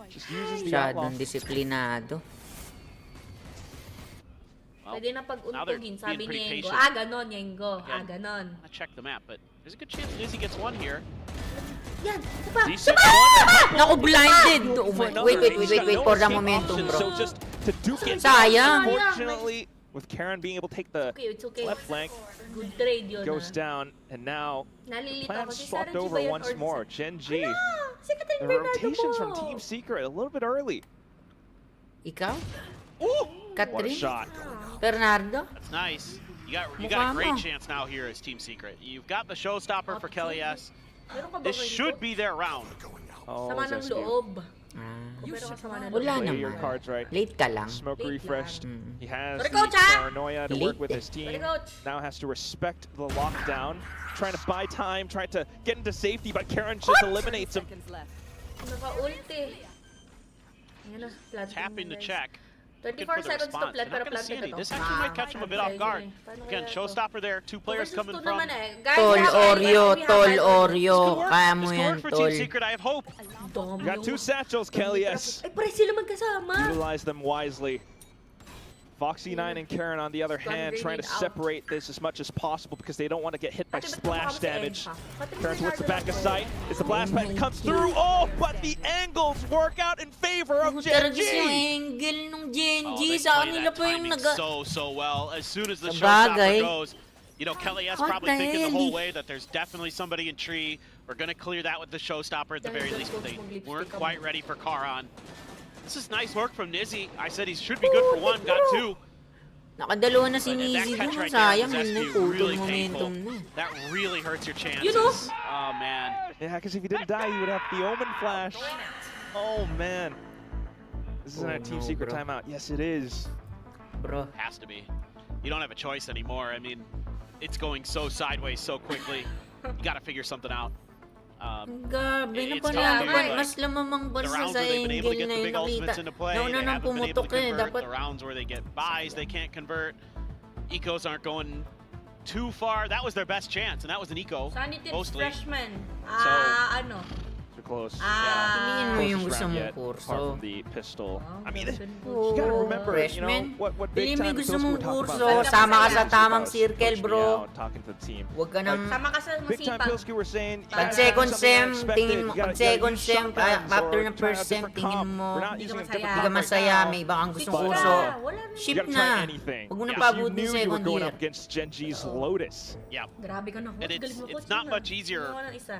Just uses the Masyadong disiplinado. Pwede na pag-untugin, sabi ni Yengo. Ganon, Yengo. Ganon. I check the map, but there's a good chance Lizzie gets one here. Yan, Naku, blinded! Wait for the momentum, bro. So just to duke it, sayang. unfortunately, with Karan being able to take the left flank, good trade yun, goes down, and now plans swapped over once more. Gen.G, the rotations from Team Secret a little bit early. Ikaw? Ooh! What a shot. Bernardo? That's nice. You got a great chance now here as Team Secret. You've got the showstopper for Kelly S. This should be their round. Oh, Sama ng loob. Wala Play naman. your cards right. Late ka lang. Smoke refreshed. He has Sorry, the Coach, ah! paranoia to work with his team. Sorry, Coach. Now has to respect the lockdown. Trying to buy time, trying to get into safety, but Karen just eliminates him. Naka-ulti. Ayan na, Tapping to check. 24 seconds to plant, pero plant see any. ito. This actually might catch him a bit off guard. Again, showstopper there. Two players coming from. Tol Oreo. Kaya mo This yan, work for Tol. Team Secret. I have hope. You got 2 satchels, Kelly S. Ay, pare sila magkasama. Utilize them wisely. Foxy9 and Karen, on the other hand, trying to separate this as much as possible because they don't want to get hit by splash damage. Karen towards the back of sight. As the blast pack comes through. Oh, but the angles work out in favor of Talaga yung GEN.G. angle nung GEN.G. They Sa play kanila that pa yung timing so well. As soon as the Sabagay. showstopper goes, you know, Kelly S probably thinking the whole way that there's definitely somebody in tree. We're going to clear that with the showstopper at the very least, but they weren't quite ready for Karan. This is nice work from Nizzy. I said he should be good for 1, got 2. Nakadalawa na si Nizzy dun. Sayang, yun na putol momentum na. That really hurts your chances. You know? Oh, man. Yeah, because if he didn't die, he would have the Omen Flash. Oh, man. This isn't a Team Secret timeout. Yes, it is. Bro. Has to be. You don't have a choice anymore. I mean, it's going so sideways so quickly. You got to figure something out. Gabi na pala. Mas lamamang balsa sa angle na yun nakita. Nauna nang pumutok eh. Dapat... The rounds where they get buys, they can't convert. Ecos aren't going too far. That was their best chance, and that was an eco. Sanity mostly. freshman. Ano? Too close. Piliin mo yung gusto mong Apart kurso. from the pistol. I mean, you gotta remember, you know, what big Piliin mo time yung gusto pistol mong we're talking kurso. about. Sama ka sa tamang circle, bro. Talking to the team. Huwag ka nang... Sama ka sa Big time masipag. Pilsky were saying, Pag second sem, tingin mo, pag second sem, after ng first sem, tingin mo, Hindi hindi ka masaya, may iba kang gustong kurso. Ship na. Huwag mo na pabutin you second were going year. up against GEN.G's Lotus. Yeah. Grabe ka na. And it's not much easier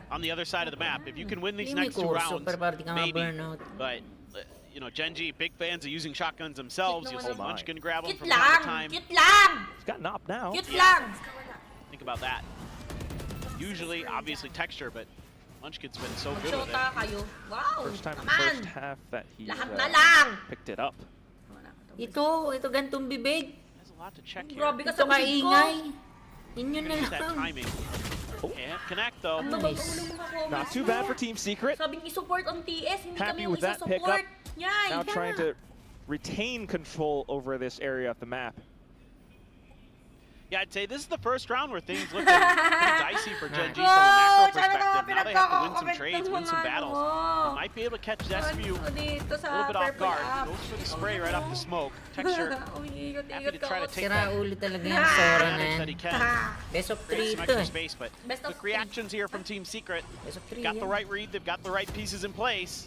on the other side of the map. If you can win these Hindi may next 2 kurso, rounds, pero parang di ka maybe. ma-burnout. But you know, Gen.G, big fans of using shotguns themselves. You'll see Munchkin grab them Cute from time to lang! time. Cute lang! He's got knocked now. Cute lang! Think about that. Usually, obviously, texture, but Munchkin's been so good with it. Magshota kayo. Wow! First time in the Naman! first half that he's Lahat na lang! picked it up. Ito gantong bibig. There's a lot to check here. Grabe ka Ito sa bibig ko! kaingay. Inyo na Finish that lang. timing. Can't connect though. Ang babang ulo mo ka-comments Not too bad for Team Secret. Sabing i-support on TS, hindi Happy kami yung with that isa-support. pickup. Yay! Now trying to retain control over this area of the map. Yeah, I'd say this is the first round where things look pretty dicey for Gen.G from a macro perspective. Now they have to win some trades, win some battles. They might be able to catch Zespew a little bit off guard. Goes for the spray right off the smoke. Texture happy to try to take Sira that ulo talaga yung Sora na advantage yan. that he can. Best of 3 Some ito extra eh. space, but Best of quick reactions here from Team Secret. Best of 3 Got the yan. right read, they've got the right pieces in place.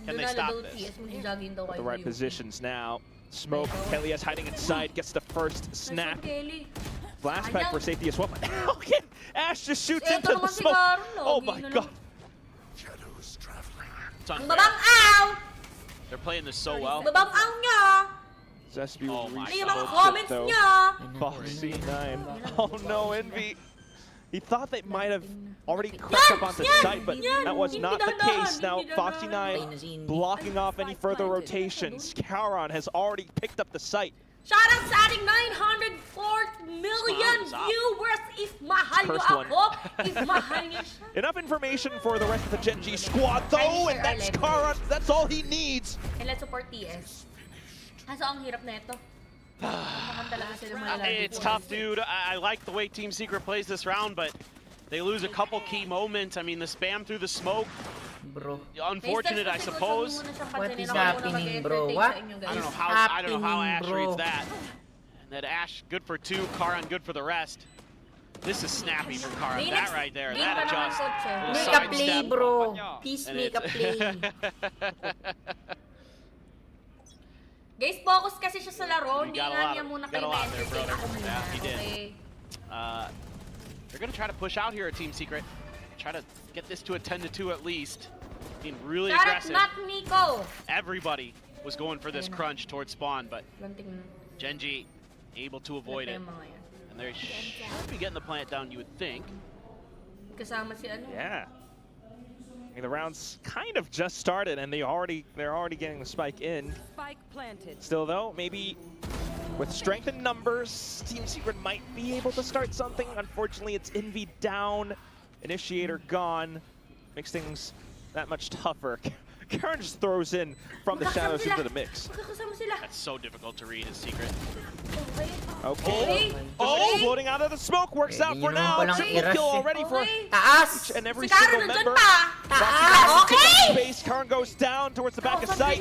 Can they stop this? The right positions now. Smoke, Kelly is hiding inside, gets the first snap. Blast pack for safety as well. Okay, Ash just shoots into the smoke. Oh my god. It's unfair. Babang-aw! They're playing this so well. Babang-aw nyo! Zespew Oh my Ano yung mga restarts it comments though. nyo? Foxy9. Oh no, Envy. He thought they might have already crept up onto site, but that was not the case. Now Foxy9 blocking off any further rotations. Karan has already picked up the site. Shoutout sa ating 904 million viewers! If mahal nyo ako, if mahal nyo siya. Enough information for the rest of the Gen.G squad though, and that's Karan. That's all he needs. And let's support TS. Kaso ang hirap na ito. It's tough, dude. I like the way Team Secret plays this round, but they lose a couple key moments. I mean, the spam through the smoke. Bro. Unfortunate, I suppose. What is happening, bro? What? I don't know how Ash reads that. And then Ash, good for 2. Karan, good for the rest. This is snappy from Karan. That right there, that adjust. Make a play, bro. Please make a play. Guys, focus kasi siya sa laro. Hindi got a nga lot niya of- muna got a kayo lot there, ma-entertain. brother. Ako muna. Yeah, he did. Okay. They're going to try to push out here at Team Secret. Try to get this to a 10-2 at least. Being really Shoutout aggressive. Matt Nico! Everybody was going for this crunch towards spawn, but Gen.G able to avoid it. And they should be getting the plant down, you would think. Yeah. I mean, the round's kind of just started, and they're already getting the spike in. Spike planted. Still, though, maybe with strength in numbers, Team Secret might be able to start something. Unfortunately, it's Envy down, Initiator gone. Makes things that much tougher. Karen just throws in from the shadows into the mix. That's so difficult to read as Secret. Okay. Oh, floating out of the smoke works out for now. Triple kill already for each and every single member. Space. Karen goes down towards the back of sight.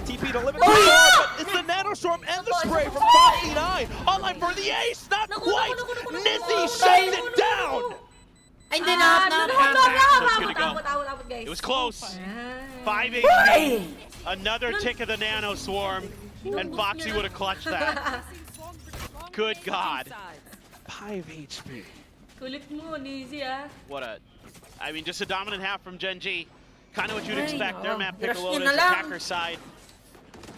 TP to limit the score, but it's the Nanostorm and the spray from Foxy9. Online for the ace, not quite. Nizzy shuts it down. Ay, hindi na. It was close. 5 HP. Another tick of the Nanoswarm, and Foxy would have clutched that. Good God. 5 HP. Kulit mo, Nizzy, ah. What a... I mean, just a dominant half from Gen.G. Kind of what you'd expect. Their map pick a Lotus, attacker side.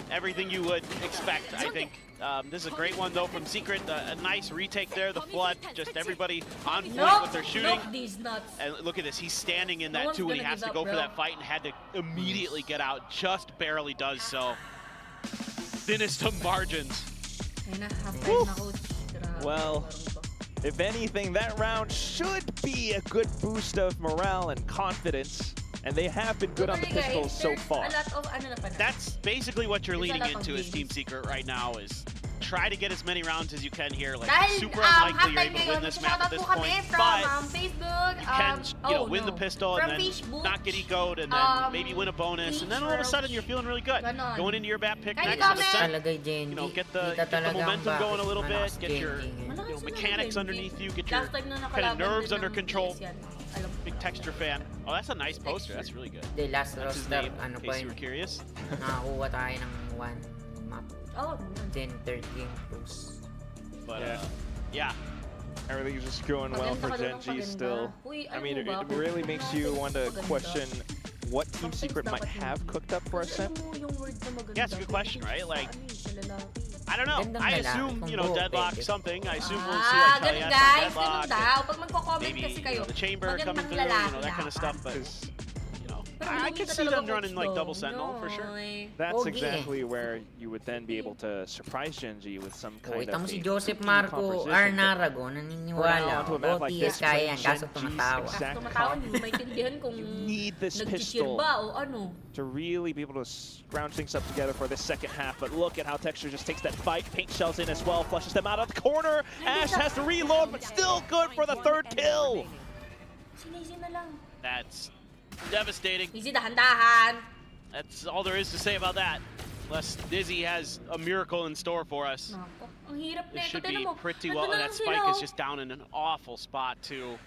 Everything you would expect, I think. This is a great one, though, from Secret. A nice retake there. The Flood, just everybody on point with their shooting. And look at this. He's standing in that, too, when he has to go for that fight and had to immediately get out. Just barely does so. Thinnest of margins. Well, if anything, that round should be a good boost of morale and confidence. And they have been good on the pistols so far. That's basically what you're leaning into as Team Secret right now, is try to get as many rounds as you can here. Like, super unlikely you're able to win this map at this point, but you can, win the pistol and then not get ecoed and then maybe win a bonus, and then all of a sudden you're feeling really good. Going into your map pick next to the set, get the momentum going a little bit, get your mechanics underneath you, get your kind of nerves under control. Big texture fan. Oh, that's a nice poster. That's really good. The last roster, in case you were curious. Nakakuha tayo ng 1 map. Then third game close. But yeah. Everything's just going well for Gen.G still. I mean, it really makes you want to question what Team Secret might have cooked up for us. Yeah, it's a good question, right? Like, I don't know. I assume, deadlock something. I assume we'll see like deadlock, maybe the chamber coming through, that kind of stuff. But I could see them running like double sentinel for sure. That's exactly where you would then be able to surprise Gen.G with some kind of si Joseph Marco Arnarago naniniwala OTS kaya yan kaso tumatawa. You need this pistol to really be able to scrounge things up together for this second half. But look at how Texture just takes that fight, paint shells in as well, flushes them out of the corner. Ash has to reload, but still good for the third kill. That's devastating. Easy dahan-dahan. That's all there is to say about that. Unless Dizzy has a miracle in store for us. This should be pretty well. And that spike is just down in an awful spot too.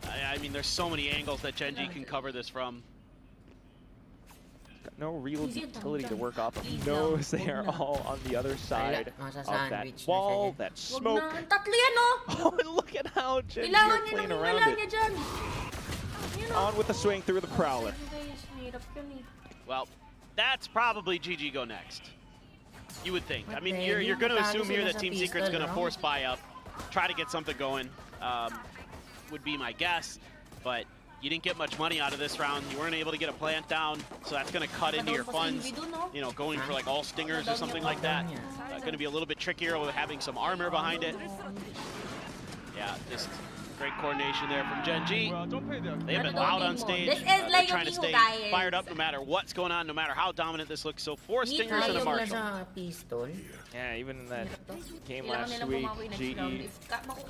I mean, there's so many angles that Gen.G can cover this from. Got no real utility to work off of. He knows they are all on the other side of that wall, that smoke. Oh, and look at how Gen.G are playing around it. On with the swing through the Prowler. Well, that's probably GG go next. You would think. I mean, you're going to assume here that Team Secret's going to force buy up, try to get something going, would be my guess. But you didn't get much money out of this round. You weren't able to get a plant down, so that's going to cut into your funds. Going for like all stingers or something like that. Going to be a little bit trickier with having some armor behind it. Yeah, just great coordination there from Gen.G. They have been loud on stage. They're trying to stay fired up no matter what's going on, no matter how dominant this looks. So 4 stingers and a Marshall. Yeah, even in that game last week,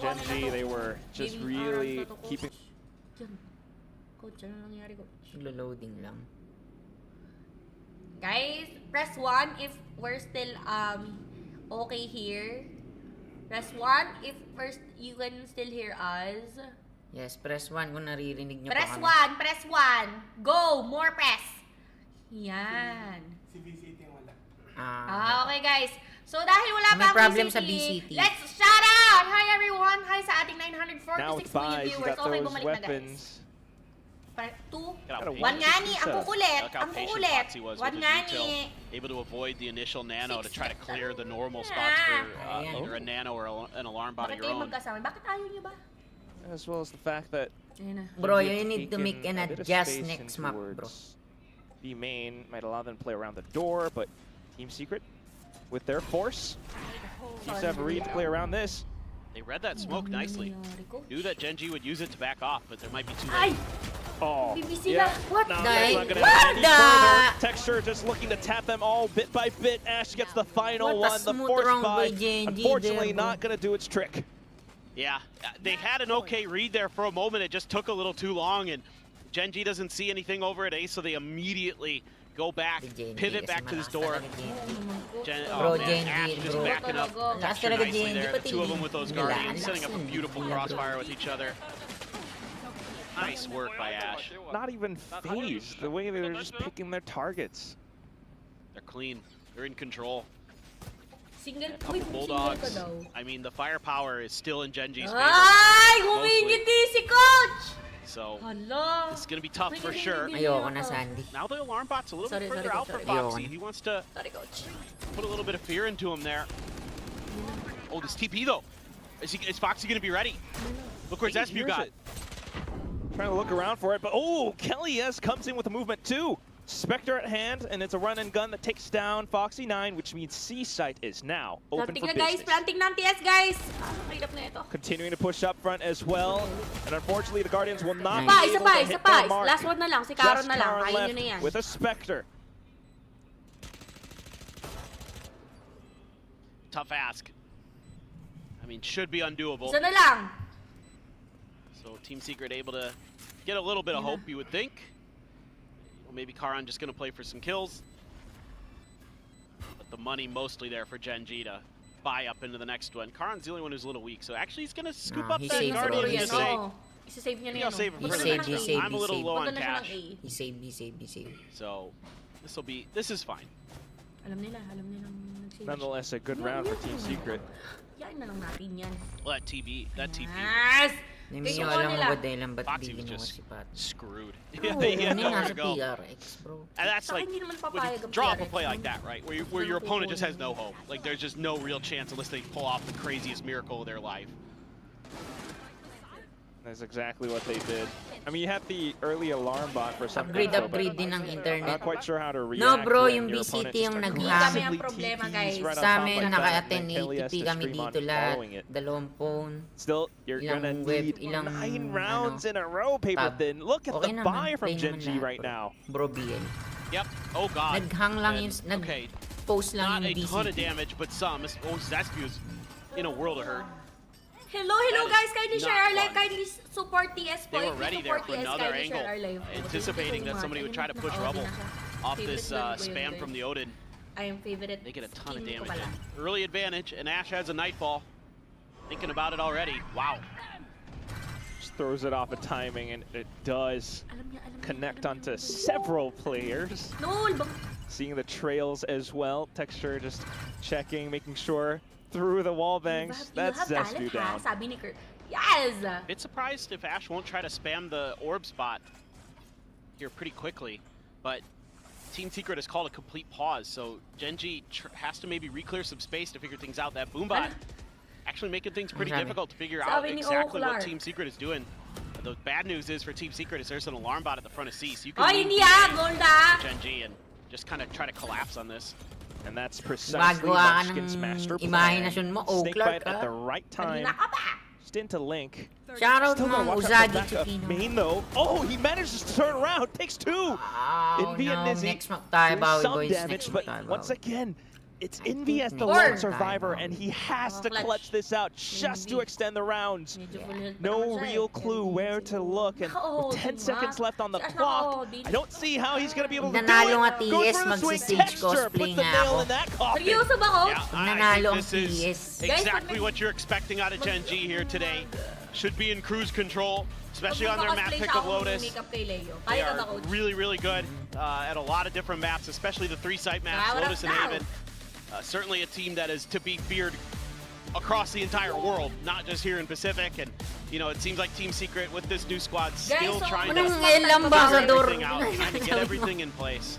Gen.G, they were just really keeping... Loading lang. Guys, press 1 if we're still okay here. Press 1 if first you can still hear us. Yes, press 1 kung naririnig nyo press pa kami. Press 1! Go! More press! Yan. Si VCT wala. Okay guys. So dahil wala pa ang problem VCT, sa VCT, let's shout out! Hi everyone! Hi sa ating 946 million viewers. Oh my God, bumalik na guys. One nga ni, ang kukulit. Ang kukulit. One nga ni. Able to avoid the initial nano to try to clear the normal spots for either a nano or an alarm bot of your own. Bakit ayaw niyo ba? As well as the fact that bro, you need to make an adjust next map, bro. B main might allow them to play around the door, but Team Secret, with their force, seems to have a read to play around this. They read that smoke nicely. Knew that Gen.G would use it to back off, but there might be too late. Oh, yeah. What the? Texture just looking to tap them all bit by bit. Ash gets the final one. The force buy, unfortunately, not going to do its trick. Yeah, they had an okay read there for a moment. It just took a little too long, and Gen.G doesn't see anything over at Ace, so they immediately go back, pivot back to this door. Ash just backing up Texture nicely there. The two of them with those Guardians, setting up a beautiful crossfire with each other. Nice work by Ash. Not even phased, the way they're just picking their targets. They're clean. They're in control. Couple Bulldogs. I mean, the firepower is still in Gen.G's favor. Ay! Humingiti si Coach! So, it's going to be tough for sure. Ayoko na, Sandy. Now the alarm bot's a little bit further out for Foxy. He wants to put a little bit of fear into him there. Oh, this TP though. Is Foxy going to be ready? Look where Zespew got. Trying to look around for it, but oh, Kelly S comes in with a movement too. Spectre at hand, and it's a run and gun that takes down Foxy 9, which means C site is now open for business. Planting ng TS, guys. Continuing to push up front as well, and unfortunately the Guardians will not be able to hit their mark. Last one na lang, si Karon na lang. Ayun na yan. With a Spectre. Tough ask. I mean, should be undoable. Isa na lang. So Team Secret able to get a little bit of hope, you would think. Well, maybe Karan just going to play for some kills. But the money mostly there for Gen.G to buy up into the next one. Karan's the only one who's a little weak, so actually he's going to scoop up that Guardian. I'll save it for the next one. I'm a little low on cash. He saved. So this is fine. Nonetheless, a good round for Team Secret. Well, that TP. Yes! Hindi nyo alam ba dahilan ba't Foxy di was ginawa just si Pat. screwed. Hindi nasa PRX, bro. And that's like, when you draw up a play like that, right? Where your opponent just has no hope. Like, there's just no real chance unless they pull off the craziest miracle of their life. That's exactly what they did. I mean, you have the early alarm bot for some upgrade din ng internet. I'm not quite sure how to react. No, bro, yung VCT yung nag-hang. Kami ang problema, guys. Sa amin, naka-attend 80p kami dito lahat. Dalawang phone. Still, you're gonna need 9 rounds in a row, Paper Thin. Look at the buy from Gen.G right now. Bro, BL. Yep. Oh, God. Nag-hang lang yung, nag-post lang yung VCT. Not a ton of damage, but some. Oh, Zespew's in a world of hurt. Hello guys, kindly share our live, kindly support TS po. They were ready there for another angle, anticipating that somebody would try to push Rubble off this spam from the Odin. I am favorite. They get a ton of damage in. Early advantage, and Ash has a Nightfall. Thinking about it already. Wow. Just throws it off of timing, and it does connect onto several players. Seeing the trails as well. Texture just checking, making sure. Through the wall bangs, that's Zespew down. Yes! Bit surprised if Ash won't try to spam the orb spot here pretty quickly, but Team Secret has called a complete pause, so Gen.G has to maybe re-clear some space to figure things out. That Boombot actually making things pretty difficult to figure out exactly what Team Secret is doing. The bad news is for Team Secret is there's an alarm bot at the front of C, so you can Gen.G and just kind of try to collapse on this. And that's precisely Munchkin's master plan. Snakebite at the right time. Just into Link. Shout out to Uzagi Main though. Oh, he manages to turn around. Takes two. Envy and Nizzy. Some damage, but once again, it's Envy as the lone survivor, and he has to clutch this out just to extend the rounds. No real clue where to look, and with 10 seconds left on the clock, I don't see how he's going to be able to do it. Goes for the swing, Texture puts the nail in that coffin. Yeah, I think this is exactly what you're expecting out of Gen.G here today. Should be in cruise control, especially on their map pick of Lotus. They are really, really good at a lot of different maps, especially the 3-site maps, Lotus and Haven. Certainly a team that is to be feared across the entire world, not just here in Pacific. And it seems like Team Secret with this new squad still trying to get everything in place.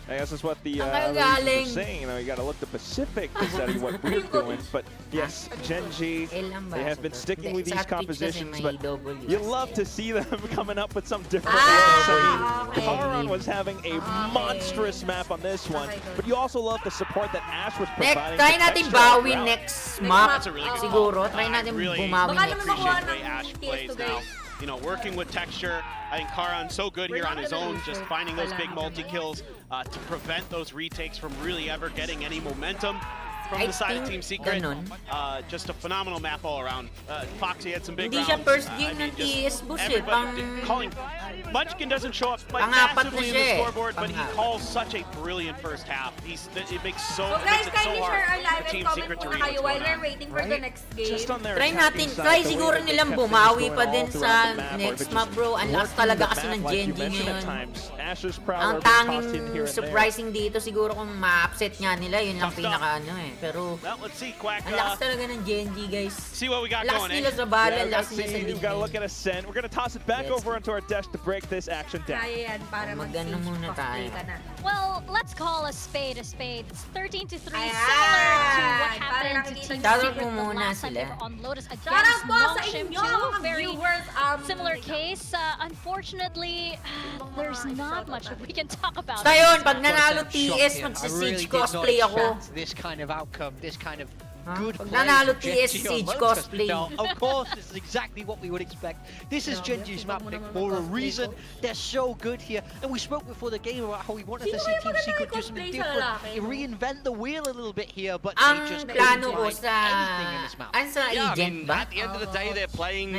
I guess that's what the are saying. You got to look the Pacific instead of what we're doing. But yes, Gen.G, they have been sticking with these compositions, but you love to see them coming up with some different ones. I mean, Karan was having a monstrous map on this one, but you also love the support that Ash was providing. Try natin bawi next map. Siguro, try natin bumawi next map. Ash plays now. Working with texture. I think Karan's so good here on his own, just finding those big multi-kills to prevent those retakes from really ever getting any momentum from the side of Team Secret. Just a phenomenal map all around. Foxy had some big rounds. Hindi siya first game ng TS Bus Munchkin doesn't show up massively in the scoreboard, but he calls such a brilliant first half. It makes it so hard for Team Secret to read what's going on. Waiting for the next game. Try siguro nilang bumawi pa din sa next map, bro. Ang lakas talaga kasi ng Gen.G ngayon. Ang tanging surprising dito siguro kung ma-upset nga nila, yun lang pinaka Pero ang lakas talaga ng Gen.G, guys. See what we got going, nila sa bala, lakas nila sa We've got to look at Ascent. We're going to toss it back over into our desk to break this action down. Well, let's call a spade a spade. It's 13-3, similar to what happened to Team Secret the last time they were on Lotus against Nongshim 2. Very similar case. Unfortunately, there's not much that we can talk about. Basta yun, pag nanalo TS, magsa-Siege cosplay ako. This kind of outcome, this kind of good play. Nanalo TS Siege cosplay. No, of course, this is exactly what we would expect. This is Gen.G's map pick for a reason. They're so good here. And we spoke before the game about how we wanted to see Team Secret do something different. Reinvent the wheel a little bit here, but they just couldn't find anything in this map. At the end of the day, they're playing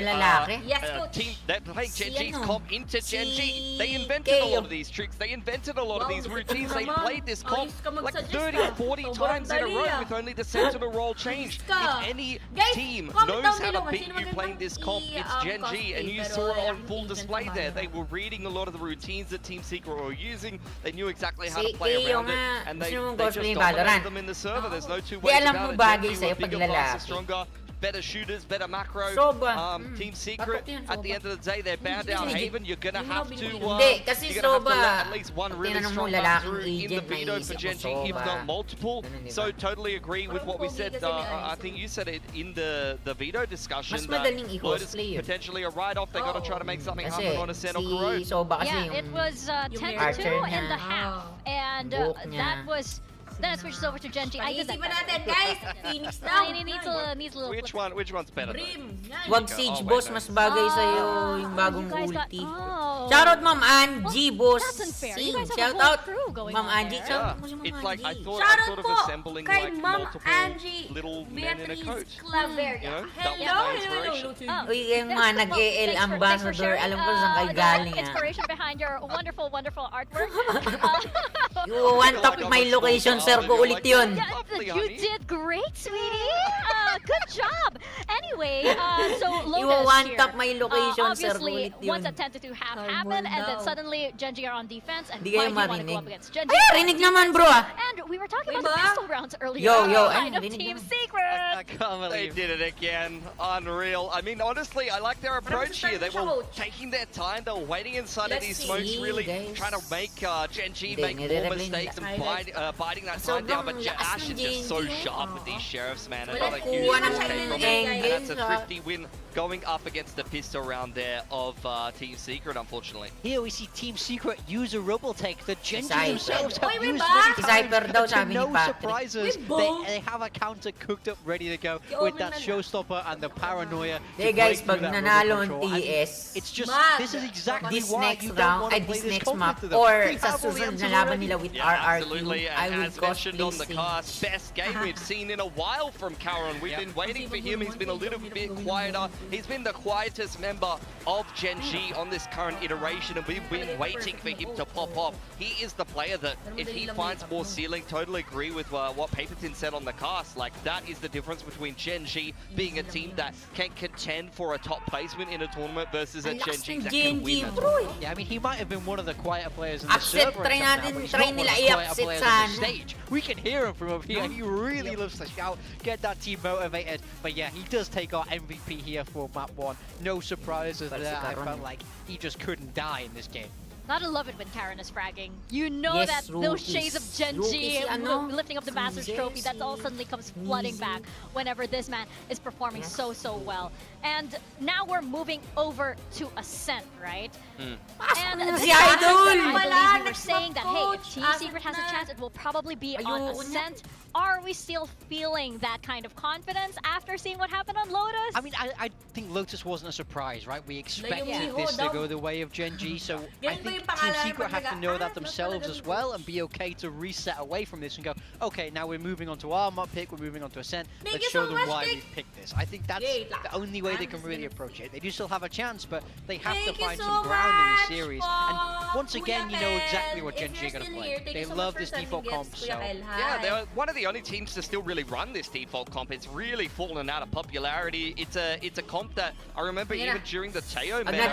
Gen.G's comp into Gen.G. They invented a lot of these tricks. They invented a lot of these routines. They played this comp like 30 or 40 times in a row with only the sentinel role changed. If any team knows how to beat you playing this comp, it's Gen.G, and you saw it on full display there. They were reading a lot of the routines that Team Secret were using. They knew exactly how to play around it, and they just dominated them in the server. There's no two ways about it. Gen.G were bigger, faster, stronger, better shooters, better macro. Team Secret, at the end of the day, they're bound out Haven. You're gonna have to let at least one really strong run through in the veto for Gen.G, if not multiple. So totally agree with what we said. I think you said it in the veto discussion that Lotus potentially a write-off. They gotta try to make something happen on Ascent or Corrode. Yeah, it was 10-2 in the half, and that was. Then it switches over to Gen.G. I did that natin, guys. Phoenix now. Needs a little. Which one's better? Wag Siege, boss. Mas bagay sa'yo yung bagong ulti. Shoutout, Ma'am Angie, boss. That's unfair. You guys have a whole crew going Ma'am on Angie. there. It's like I thought of assembling like multiple little men in a coat. You know, that was my inspiration. Uy, yung mga nag-EL ambassador, alam ko saan kayo galing. Inspiration behind your wonderful, wonderful artwork. You want top my location, sir, ko ulit yun. You did great, sweetie. Good job. Anyway, so Lotus you want top my location, sir, ko obviously, ulit yun. once a 10-2 half happened, and then suddenly Gen.G are on defense, and Di why kayo do you want to go marinig. up against Gen.G? Ay, rinig naman, bro. And we were talking about the pistol rounds earlier. Yo, Kind of Team Secret. I can't believe they did it again. Unreal. I mean, honestly, I like their approach here. They were taking their time. They were waiting inside of these smokes, really trying to make Gen.G make more mistakes and biding that time down. But Ash is just so sharp with these sheriffs, man. Another huge mistake from him. And that's a thrifty win going up against the pistol round there of Team Secret, unfortunately. Here we see Team Secret use a rubble take that Gen.G themselves have Wait, used wait, many daw, times. To sabi ni no Patrick. surprises, they have a counter cooked up, ready to go with that showstopper and the paranoia. Hey guys, pag nanalo ang TS, it's just this is exactly this why next you don't round, want to play this this next map, conflict to them. or sa susunod na laban nila with Absolutely, RRQ, I and will as mentioned on the cosplay cast, best game we've seen in a while from Karan. We've been waiting for him. He's been a little bit quieter. He's been the quietest member of Gen.G on this current iteration, and we've been waiting for him to pop off. He is the player that, if he finds more ceiling, totally agree with what Paperton said on the cast. Like, that is the difference between Gen.G being a team that can contend for a top placement in a tournament versus a Gen.G that can win a tournament. Yeah, I mean, he might have been one of the quieter players in the server, but he's not one of the quieter players on the stage. We can hear him from up here. He really loves to shout, get that team motivated. But yeah, he does take our MVP here for map 1. No surprises there. I felt like he just couldn't die in this game. Gotta love it when Karen is fragging. You know that those shades of Gen.G lifting up the Masters Trophy, that all suddenly comes flooding back whenever this man is performing so well. And now we're moving over to Ascent, right? And I believe we were saying that, hey, if Team Secret has a chance, it will probably be on Ascent. Are we still feeling that kind of confidence after seeing what happened on Lotus? I mean, I think Lotus wasn't a surprise, right? We expected this to go the way of Gen.G, so I think Team Secret have to know that themselves as well and be okay to reset away from this and go, okay, now we're moving on to our map pick, we're moving on to Ascent, let's show them why we picked this. I think that's the only way they can really approach it. They do still have a chance, but they have to find some ground in this series. And once again, you know exactly what Gen.G are going to play. They love this default comp, so... Yeah, they're one of the only teams to still really run this default comp. It's really fallen out of popularity. It's a comp that I remember even during the Teo meta,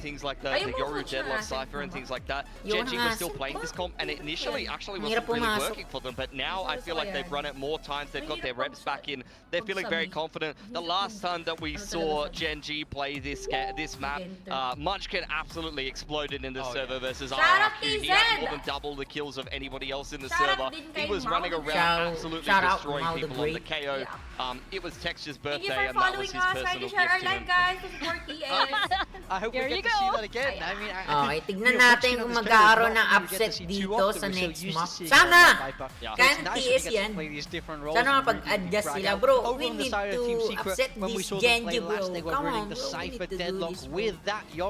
things like the Yoru Deadlock Cypher and things like that. Gen.G was still playing this comp, and it initially actually wasn't really working for them, but now I feel like they've run it more times, they've got their reps back in, they're feeling very confident. The last time that we saw Gen.G play this map, Munchkin absolutely exploded in the server versus RRQ. He had more than double the kills of anybody else in the server. He was running around absolutely destroying people on the KO. It was Texture's birthday, and that was his personal gift to him. I hope we get to see that again. I mean, okay, tignan natin kung magkakaroon ng upset dito sa next map. Sana! Kaya TS yan. Sana mapag-adjust sila, bro. We need to upset this Gen.G, bro. Come on, bro.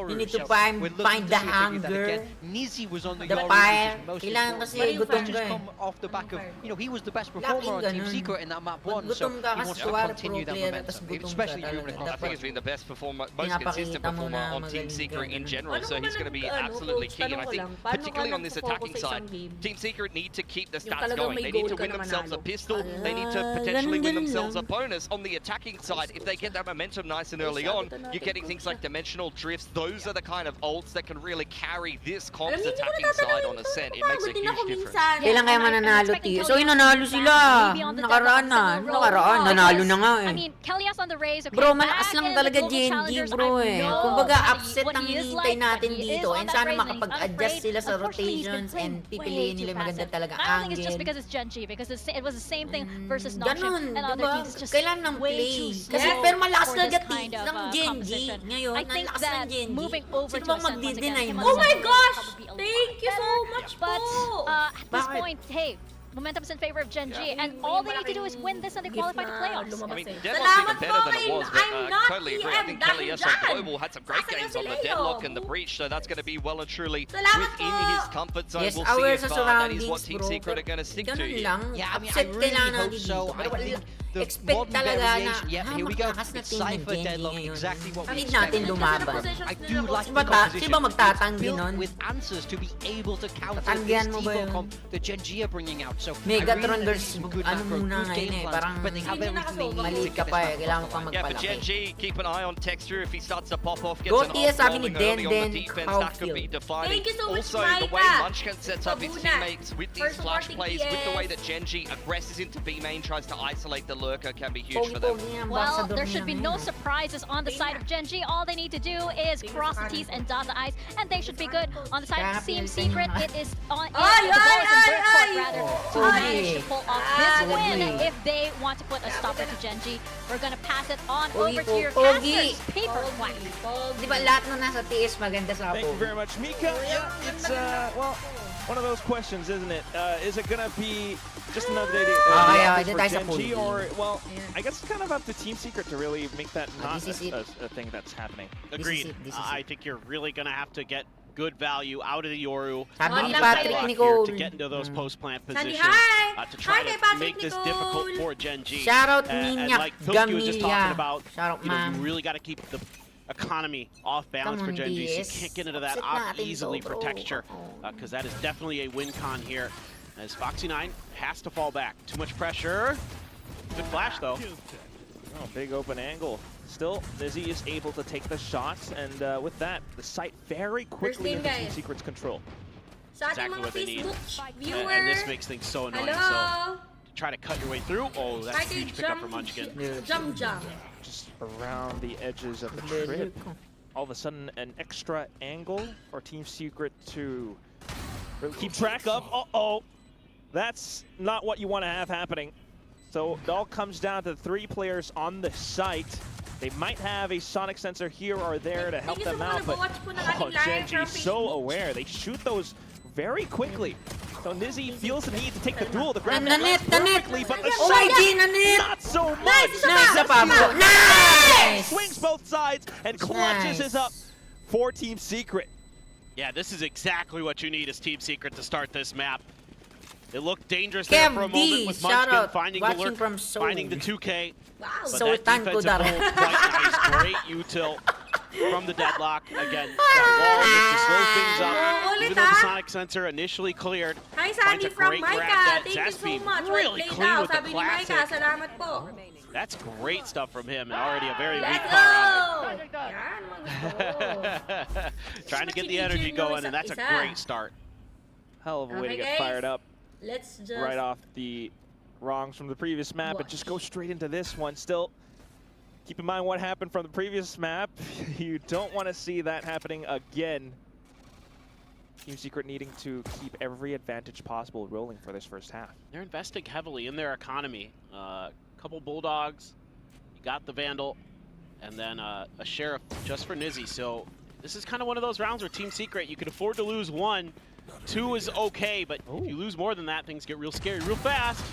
We need to find the hunger, the fire. Kailangan kasi gutom ka eh. Off the back of, you know, he was the best performer on Team Secret in that map 1, so he wants to continue that momentum, especially during the comp. I think he's been the best performer, most consistent performer on Team Secret in general, so he's going to be absolutely key. And I think, particularly on this attacking side, Team Secret need to keep the stats going. They need to win themselves a pistol. They need to potentially win themselves a bonus. On the attacking side, if they get that momentum nice and early on, you're getting things like dimensional drifts. Those are the kind of ults that can really carry this comp's attacking side on Ascent. It makes a huge difference. Kailan kaya mananalo, Tio? So, nanalo sila. Nakaraan na. Nanalo na nga eh. I mean, Kellyas on the raise. Bro, malakas lang talaga Gen.G, bro eh. Kumbaga, upset ang hinihintay natin dito. And sana makapag-adjust sila sa rotations and pipiliin nila maganda talaga angle. I don't think it's just because it's Gen.G, because it was the same thing versus Noxian and other teams. It's just kailan ng play. Kasi pero malakas talaga ng Gen.G. Ngayon, I think that moving over to Ascent once again. Oh my gosh! Thank you so much, but at this point, hey, momentum's in favor of Gen.G, and all they need to do is win this and they qualify to playoffs. I mean, Deadlock's even better than it was, but totally agree. I think Kellyas on Global had some great games on the Deadlock and the Breach, so that's going to be well and truly within his comfort zone. We'll see if that is what Team Secret are going to stick to. Yeah, I mean, I really hope so. I think the modern variation, here we go. It's Cypher Deadlock, exactly what we expected. I do like the composition. It's built with answers to be able to counter this default comp that Gen.G are bringing out. So Megatron versus ano muna ngayon eh, parang mali ka pa eh, kailangan pa magpalaki. Yeah, for Gen.G, keep an eye on Texture. If he starts to pop off, gets an off rolling early on the defense, that could be defining. Also, the way Munchkin sets up his teammates with these flash plays, with the way that Gen.G aggresses into B main, tries to isolate the lurker, can be huge for them. Well, there should be no surprises on the side of Gen.G. All they need to do is cross the T's and dot the I's, and they should be good. On the side of Team Secret, it is on the ball is in their court, rather. To manage to pull off this win if they want to put a stopper to Gen.G. We're gonna pass it on over to your casters. Paper white. Di ba lahat na nasa TS maganda sa Thank you very much, Mika. Yeah, it's well, one of those questions, isn't it? Is it gonna be just another day for Gen.G, or well, I guess it's kind of up to Team Secret to really make that not a thing that's happening. Agreed. I think you're really gonna have to get good value out of the Yoru to get into those post-plant positions to try to make this difficult for Gen.G. Shout out and like Pilsky was just talking about, you really got to keep the economy off balance for Gen.G. So you can't get into that off easily for Texture, because that is definitely a win con here. as Foxy9 has to fall back. Too much pressure. Good flash, though. Oh, big open angle. Still, Nizzy is able to take the shots, and with that, the site very quickly into Team Secret's control. Exactly what they need. And this makes things so annoying. So, try to cut your way through. Oh, that's a huge pickup for Munchkin. Jump. Just around the edges of the trip. All of a sudden, an extra angle for Team Secret to really keep track of. Uh-oh. That's not what you want to have happening. So it all comes down to 3 players on the site. They might have a sonic sensor here or there to help them out, but Gen.G is so aware. They shoot those very quickly. So Nizzy feels the need to take the duel. The grab perfectly, but the shot not so much. Nice! Swings both sides and clutches is up for Team Secret. Yeah, this is exactly what you need as Team Secret to start this map. It looked dangerous there for a moment with Munchkin finding the lurk, finding the 2K. Wow. But that defensive hold, quite nice. Great util from the deadlock. Again, that wall just to slow things up. Even though the sonic sensor initially cleared. Hi, Sandy from Micah. Thank you so much. Really clean with the classic. Salamat po. That's great stuff from him, and already a very weak power. Trying to get the energy going, and that's a great start. Hell of a way to get fired up. Let's just right off the wrongs from the previous map and just go straight into this one. Still, keep in mind what happened from the previous map. You don't want to see that happening again. Team Secret needing to keep every advantage possible rolling for this first half. They're investing heavily in their economy. Couple Bulldogs, you got the Vandal, and then a Sheriff just for Nizzy. So this is kind of one of those rounds where Team Secret, you can afford to lose 1. 2 is okay, but if you lose more than that, things get real scary real fast.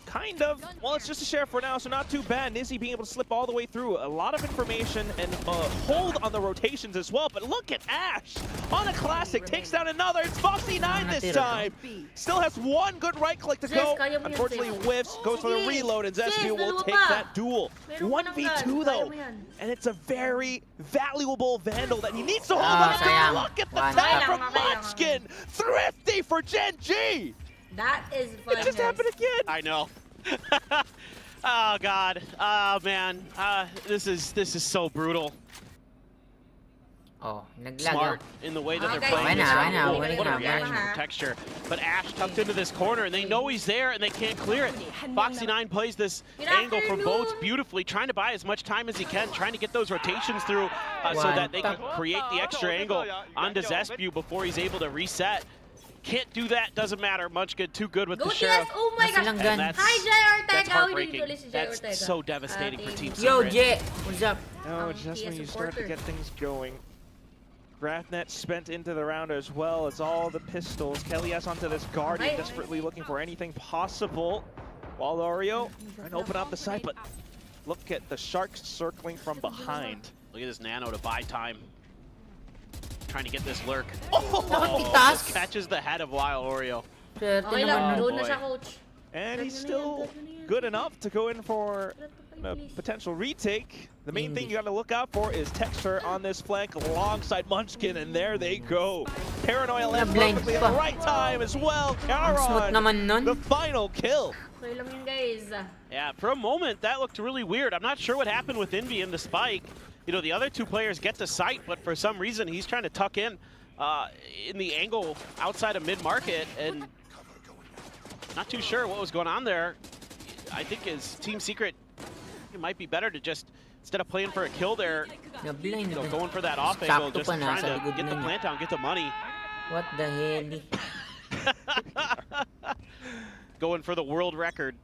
Kind of. Well, it's just a Sheriff for now, so not too bad. Nizzy being able to slip all the way through. A lot of information and hold on the rotations as well. But look at Ash on a classic. Takes down another. It's Foxy9 this time. Still has 1 good right click to go. Unfortunately, whiffs. Goes for the reload, and Zespew will take that duel. 1v2 though. And it's a very valuable Vandal that he needs to hold on to. Look at the tap from Munchkin. Thrifty for Gen.G. That is fun. It just happened again. I know. Oh God. Oh man. This is so brutal. Oh, smart in the way that they're playing this. What a reaction from Texture. But Ash tucked into this corner, and they know he's there, and they can't clear it. Foxy9 plays this angle from boats beautifully, trying to buy as much time as he can, trying to get those rotations through so that they can create the extra angle onto Zespew before he's able to reset. Can't do that, doesn't matter. Munchkin too good with the Sheriff. Oh my gosh. Hi, Jay Ortega. That's heartbreaking. That's so devastating for Team Secret. Yo, Jay, what's up? Oh, just when you start to get things going. Grathnet spent into the round as well. It's all the pistols. Kelly has onto this Guardian, desperately looking for anything possible. While Oreo trying to open up the site, but look at the Sharks circling from behind. Look at this Nano to buy time. Trying to get this lurk. Oh, catches the head of Wild Oreo. And he's still good enough to go in for a potential retake. The main thing you got to look out for is Texture on this flank alongside Munchkin, and there they go. Paranoia lands perfectly at the right time as well. Caron, the final kill. Yeah, for a moment that looked really weird. I'm not sure what happened with Envy in the spike. You know, the other 2 players get to sight, but for some reason he's trying to tuck in the angle outside of mid-market, and not too sure what was going on there. I think as Team Secret, it might be better to just, instead of playing for a kill there, you know, going for that off angle, just trying to get the plant down, get the money. What the hell? Going for the world record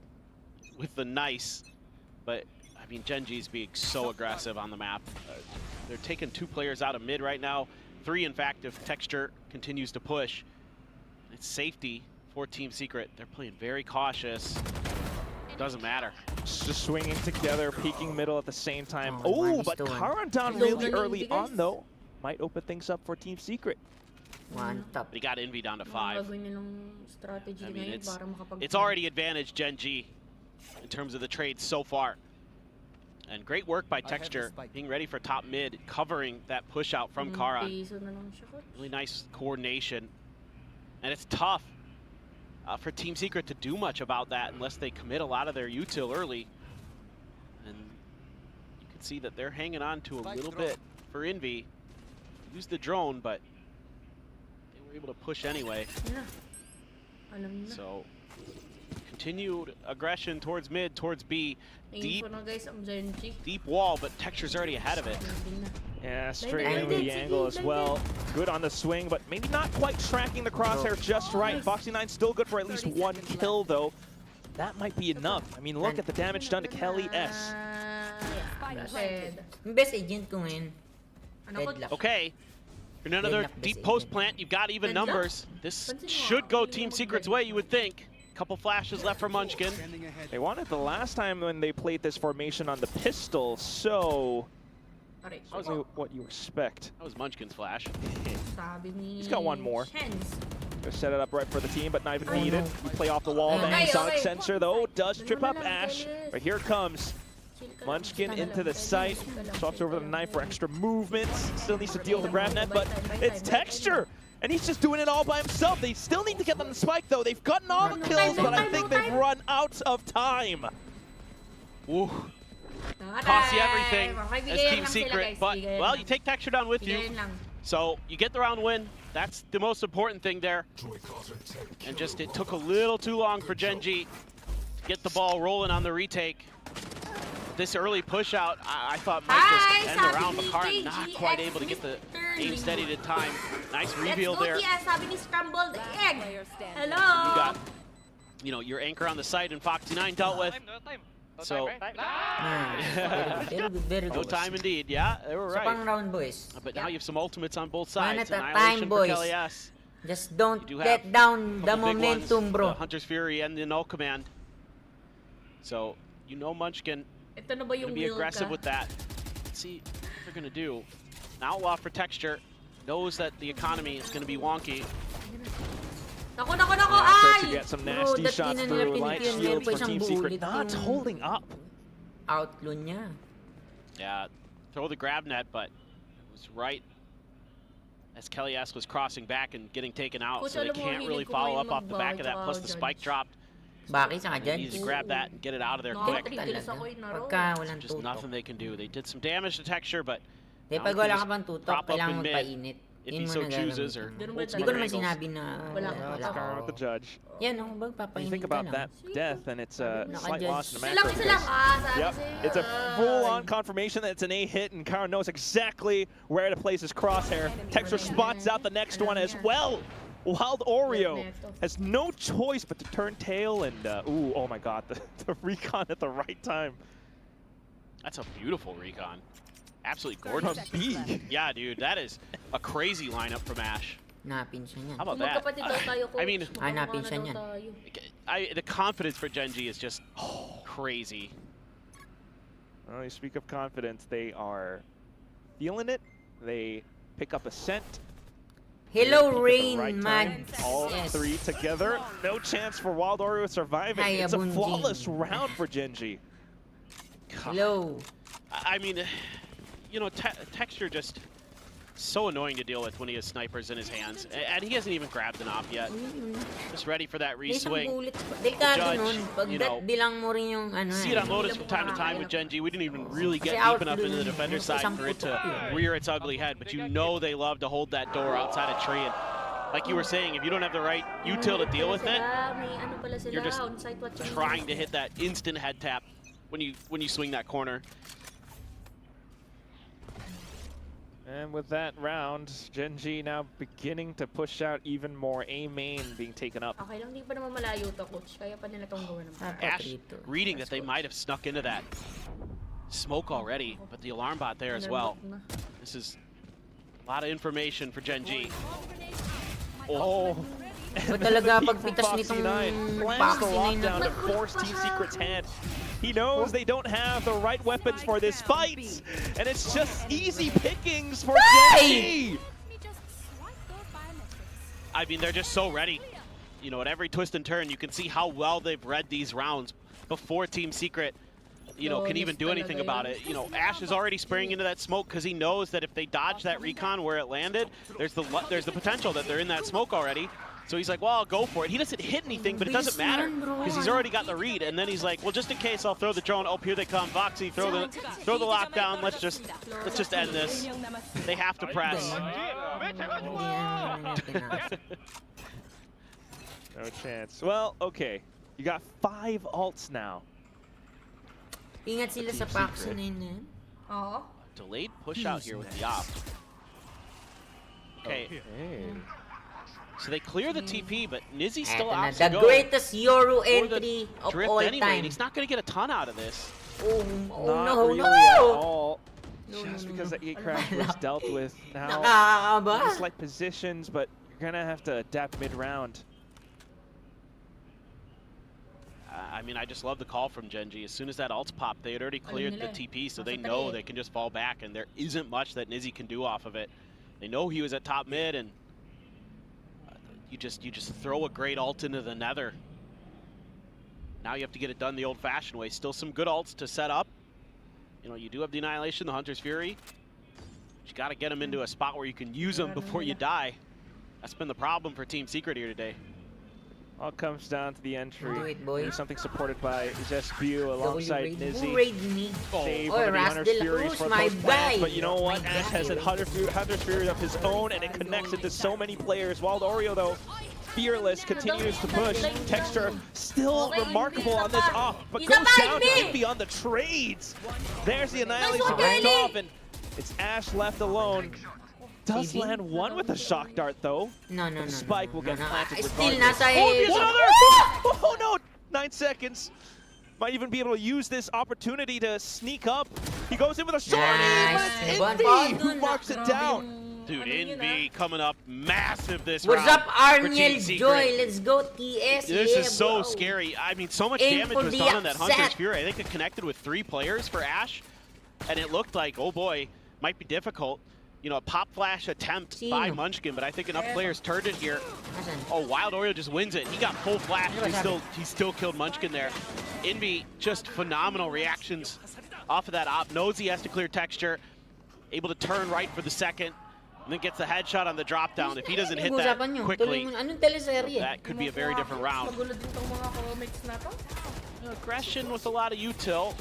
with the nice, but I mean, Gen.G's being so aggressive on the map. They're taking 2 players out of mid right now. 3, in fact, if Texture continues to push. It's safety for Team Secret. They're playing very cautious. Doesn't matter. Just swinging together, peeking middle at the same time. Oh, but Caron down really early on, though. Might open things up for Team Secret. They got Envy down to 5. I mean, it's already advantage Gen.G in terms of the trades so far. And great work by Texture, being ready for top mid, covering that push out from Caron. Really nice coordination. And it's tough. for Team Secret to do much about that unless they commit a lot of their util early. And you can see that they're hanging on to a little bit for Envy. Use the drone, but they were able to push anyway. So continued aggression towards mid, towards B. Deep wall, but Texture's already ahead of it. Yeah, straight in with the angle as well. Good on the swing, but maybe not quite tracking the crosshair just right. Foxy9 still good for at least 1 kill, though. That might be enough. I mean, look at the damage done to Kelly S. Best agent ko ngayon. Okay. Another deep post plant. You've got even numbers. This should go Team Secret's way, you would think. Couple flashes left for Munchkin. They won it the last time when they played this formation on the pistol, so that was what you expect. That was Munchkin's flash. He's got one more. Gonna set it up right for the team, but not even needed. You play off the wall, then Sonic Sensor though does trip up Ash. But here comes Munchkin into the site. Swaps over the knife for extra movements. Still needs to deal with the grab net, but it's Texture! And he's just doing it all by himself. They still need to get them the spike, though. They've gotten all the kills, but I think they've run out of time. Ooh. Costs you everything as Team Secret. But, well, you take Texture down with you. So you get the round win. That's the most important thing there. And just it took a little too long for Gen.G to get the ball rolling on the retake. This early push out, I thought might just end the round, but Karin not quite able to get the aim steadied in time. Nice reveal there. Sabi ni Scrambled Egg. Hello. You got, your anchor on the site and Foxy9 dealt with. So, no time indeed. Yeah, they were right. Round, boys. But now you have some ultimates on both sides. Time, boys. Just don't let down the momentum, bro. The Hunter's Fury and the Null Command. So, Munchkin gonna be aggressive with that. Let's see what they're gonna do. An outlaw for Texture. Knows that the economy is gonna be wonky. To get some nasty shots through. Light shield for Team Secret. Not holding up. Outlaw niya. Yeah, throw the grab net, but it was right as Kelly S was crossing back and getting taken out, so they can't really follow up off the back of that. Plus the spike dropped. Bakit need to grab that and get it out of there quick. Just nothing they can do. They did some damage to Texture, but pag wala ka bang tutok, kailangan magpainit. If he so chooses, or hindi ko naman sinabi na Let's go with the judge. Yan, magpapainit. You think about that death, and it's a slight loss in the macro. Yep, it's a full-on confirmation that it's an A hit, and Karin knows exactly where to place his crosshair. Texture spots out the next one as well. Wild Oreo has no choice but to turn tail and, ooh, oh my god, the recon at the right time. That's a beautiful recon. Absolutely gorgeous. Yeah, dude, that is a crazy lineup from Ash. Napinsan yan. How about that? I mean, napinsan yan. The confidence for Gen.G is just crazy. Well, you speak of confidence, they are feeling it. They pick up a scent. Hello, Rain, man. All three together. No chance for Wild Oreo surviving. It's a flawless round for Gen.G. Hello. I mean, Texture just so annoying to deal with when he has snipers in his hands. And he hasn't even grabbed an op yet. Just ready for that re-swing. See it on Lotus from time to time with Gen.G. We didn't even really get deep enough into the defender side for it to rear its ugly head. But they love to hold that door outside a tree. And like you were saying, if you don't have the right util to deal with it, you're just trying to hit that instant head tap when you swing that corner. And with that round, Gen.G now beginning to push out even more. A main being taken up. Ash reading that they might have snuck into that smoke already, but the alarm bot there as well. This is a lot of information for Gen.G. Oh. Talaga pagpitas nitong lockdown to force Team Secret's hand. He knows they don't have the right weapons for this fight, and it's just easy pickings for Gen.G. I mean, they're just so ready. At every twist and turn, you can see how well they've read these rounds before Team Secret, can even do anything about it. Ash is already spraying into that smoke because he knows that if they dodge that recon where it landed, there's the potential that they're in that smoke already. So he's like, well, I'll go for it. He doesn't hit anything, but it doesn't matter because he's already got the read. And then he's like, well, just in case, I'll throw the drone. Oh, here they come. Voxy, throw the lockdown. Let's just end this. They have to press. No chance. Well, okay. You got 5 ults now. Ingat sila sa Paxo na yun. Delayed push out here with the op. Okay. So they clear the TP, but Nizzy still out to go. The greatest Euro entry of all time. He's not going to get a ton out of this. Not really at all. Just because the 8 crash was dealt with. Now, just like positions, but you're going to have to adapt mid-round. I mean, I just love the call from Gen.G. As soon as that ult's popped, they had already cleared the TP, so they know they can just fall back, and there isn't much that Nizzy can do off of it. They know he was at top mid, and you just throw a great ult into the nether. Now you have to get it done the old-fashioned way. Still some good ults to set up. You know, you do have the Annihilation, the Hunter's Fury. But you got to get them into a spot where you can use them before you die. That's been the problem for Team Secret here today. All comes down to the entry. Something supported by Zespew alongside Nizzy. Save one of the Hunter's Furies for both plans, but you know what? Ash has a Hunter's Fury of his own, and it connects it to so many players. Wild Oreo, though, fearless, continues to push. Texture still remarkable on this off, but goes down to Envy on the trades. There's the Annihilation picked off, and it's Ash left alone. Does land one with a shock dart, though. No. Spike will get planted. Still nasa Oh no! 9 seconds. Might even be able to use this opportunity to sneak up. He goes in with a shorty, but it's Envy who marks it down. Dude, Envy coming up massive this round. What's up, Arniel Joy? Let's go, TS. This is so scary. I mean, so much damage was done on that Hunter's Fury. I think it connected with 3 players for Ash, and it looked like, oh boy, might be difficult. You know, a pop flash attempt by Munchkin, but I think enough players turned it here. Oh, Wild Oreo just wins it. He got full flash, but he still killed Munchkin there. Envy, just phenomenal reactions off of that op. Knows he has to clear Texture. Able to turn right for the second, and then gets the headshot on the drop down. If he doesn't hit that quickly, that could be a very different round. Aggression with a lot of util.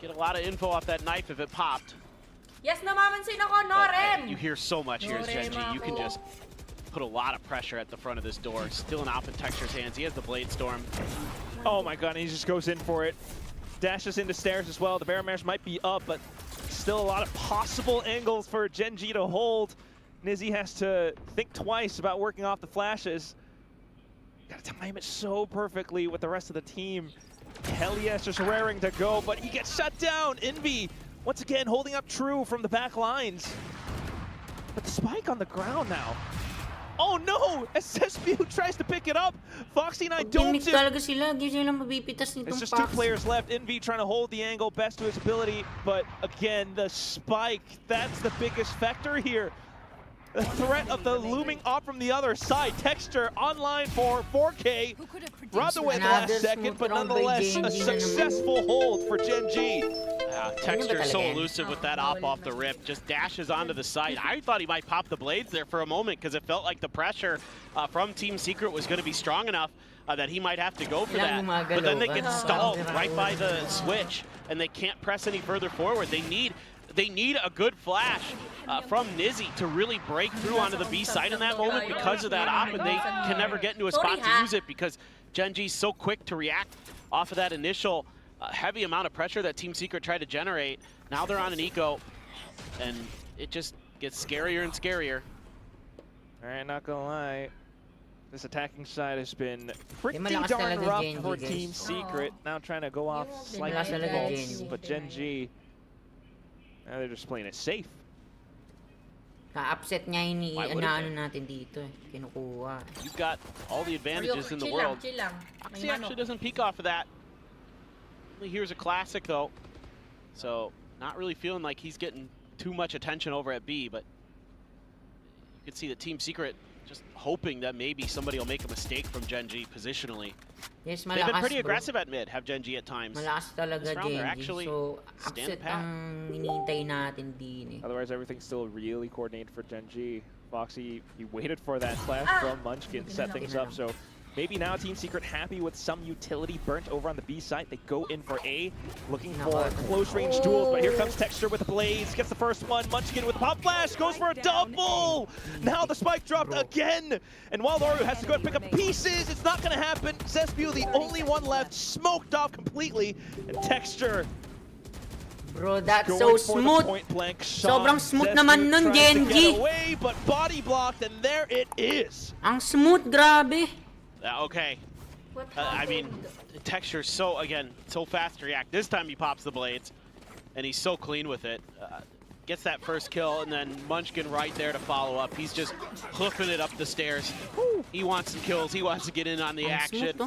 Get a lot of info off that knife if it popped. Yes, namamansin ako, Norem! You hear so much here as Gen.G. You can just put a lot of pressure at the front of this door. Still an op in Texture's hands. He has the Blade Storm. Oh my god, he just goes in for it. Dashes into stairs as well. The Baron Mash might be up, but still a lot of possible angles for Gen.G to hold. Nizzy has to think twice about working off the flashes. Gotta time it so perfectly with the rest of the team. Hell yes, just raring to go, but he gets shut down. Envy once again holding up true from the back lines. But the spike on the ground now. Oh no! SSBU tries to pick it up. Foxy9 domes it. It's just 2 players left. Envy trying to hold the angle best to his ability. But again, the spike, that's the biggest factor here. The threat of the looming op from the other side. Texture online for 4K. Robbed away the last second, but nonetheless a successful hold for Gen.G. Texture so elusive with that op off the rip. Just dashes onto the side. I thought he might pop the blades there for a moment because it felt like the pressure from Team Secret was going to be strong enough that he might have to go for that. But then they get stalled right by the switch, and they can't press any further forward. They need a good flash from Nizzy to really break through onto the B side in that moment because of that op, and they can never get into a spot to use it because Gen.G's so quick to react off of that initial heavy amount of pressure that Team Secret tried to generate. Now they're on an eco, and it just gets scarier and scarier. All right, not gonna lie. This attacking side has been pretty darn rough for Team Secret. Now trying to go off slightly false, but Gen.G, now they're just playing it safe. Na-upset niya inaano natin dito eh. Kinukuha. You've got all the advantages in the world. Foxy actually doesn't peek off of that. Here's a classic though. So not really feeling like he's getting too much attention over at B, but you can see the Team Secret just hoping that maybe somebody will make a mistake from Gen.G positionally. Yes, they've been pretty aggressive at mid, have Gen.G at times. Malakas talaga Gen.G. So upset ang hinihintay natin din eh. Otherwise everything's still really coordinated for Gen.G. Foxy, he waited for that flash from Munchkin to set things up, so maybe now Team Secret happy with some utility burnt over on the B side. They go in for A, looking for close-range duels, but here comes Texture with the Blaze, gets the first one. Munchkin with the pop flash, goes for a double! Now the spike dropped again! And while Oreo has to go and pick up pieces, it's not gonna happen. Zespio, the only one left, smoked off completely, and Texture bro, that's so smooth. Sobrang smooth naman nun, Gen.G. But body blocked, and there it is. Ang smooth, grabe. Okay. I mean, the Texture's so, again, so fast to react. This time he pops the blades, and he's so clean with it. Gets that first kill, and then Munchkin right there to follow up. He's just hoofing it up the stairs. He wants some kills. He wants to get in on the action,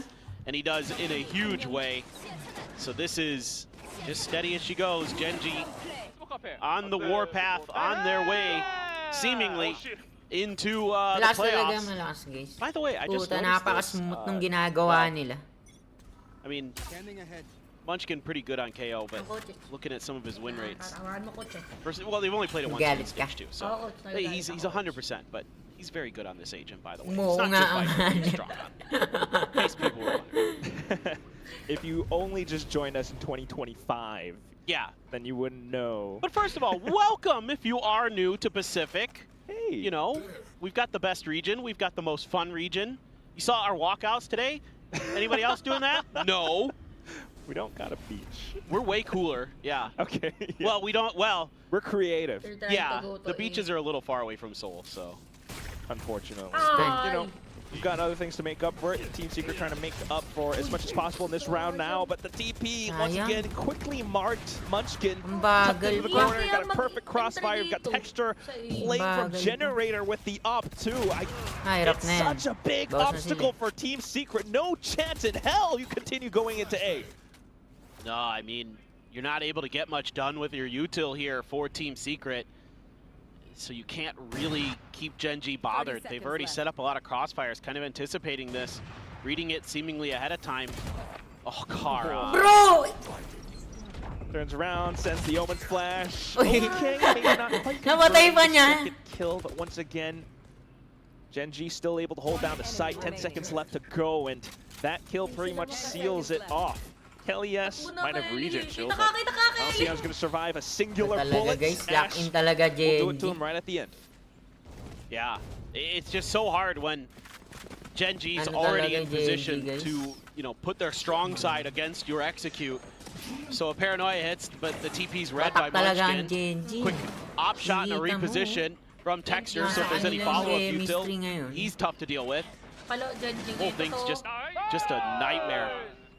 and he does in a huge way. So this is just steady as she goes. Gen.G on the warpath, on their way, seemingly, into the playoffs. By the way, I just noticed this. Nung ginagawa nila. I mean, Munchkin pretty good on KO, but looking at some of his win rates. Well, they've only played it once in stage 2, so he's 100%, but he's very good on this agent, by the way. It's not just by being strong on it. In case people were wondering. If you only just joined us in 2025, yeah, then you wouldn't know. But first of all, welcome if you are new to Pacific. Hey. You know, we've got the best region. We've got the most fun region. You saw our walkouts today? Anybody else doing that? No. We don't got a beach. We're way cooler, yeah. Okay. Yeah. Well, we don't, well. We're creative. Yeah, the beaches are a little far away from Seoul, so. Unfortunately. You know, we've got other things to make up for it. Team Secret trying to make up for as much as possible in this round now, but the TP, once again, quickly marked Munchkin. Tucked into the corner, got a perfect crossfire. We've got Texture playing from Generator with the up, too. It's such a big obstacle for Team Secret. No chance in hell you continue going into A. No, I mean, you're not able to get much done with your util here for Team Secret. So you can't really keep Gen.G bothered. They've already set up a lot of crossfires, kind of anticipating this, reading it seemingly ahead of time. Oh, Kara. Bro! Turns around, sends the Omen flash. Okay, maybe not quite Namatay pa niya. Second kill, but once again, Gen.G still able to hold down the site. 10 seconds left to go, and that kill pretty much seals it off. Kelly S might have regen shield, but I don't see how he's going to survive a singular bullet. Ash will do it to him right at the end. Yeah, it's just so hard when Gen.G's already in position to, you know, put their strong side against your execute. So a paranoia hits, but the TP's read by Munchkin. Quick op shot and a reposition from Texture, so if there's any follow-up util, he's tough to deal with. The whole thing's just a nightmare.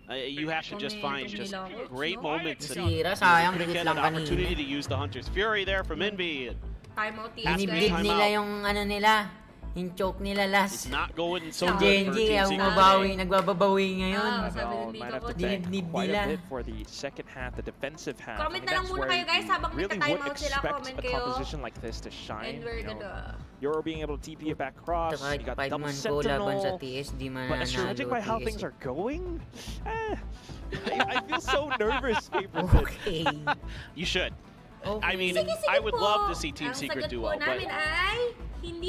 You have to just find just great moments and get an opportunity to use the Hunter's Fury there from Envy. Inibig nila yung ano nila, yung choke nila last. It's not going so good Gen.G ang nagbabawi ngayon. Might have to bank quite a bit for the second half, the defensive half. Comment na lang muna kayo guys habang nagta-timeout sila. Comment kayo. A composition like this to shine. And we're gonna... You're being able to TP it back across. You got double sentinel. But as judging by how things are going, I feel so nervous, Paper. Okay. You should. Okay. I mean, I would love to see Team Secret do well, but I mean,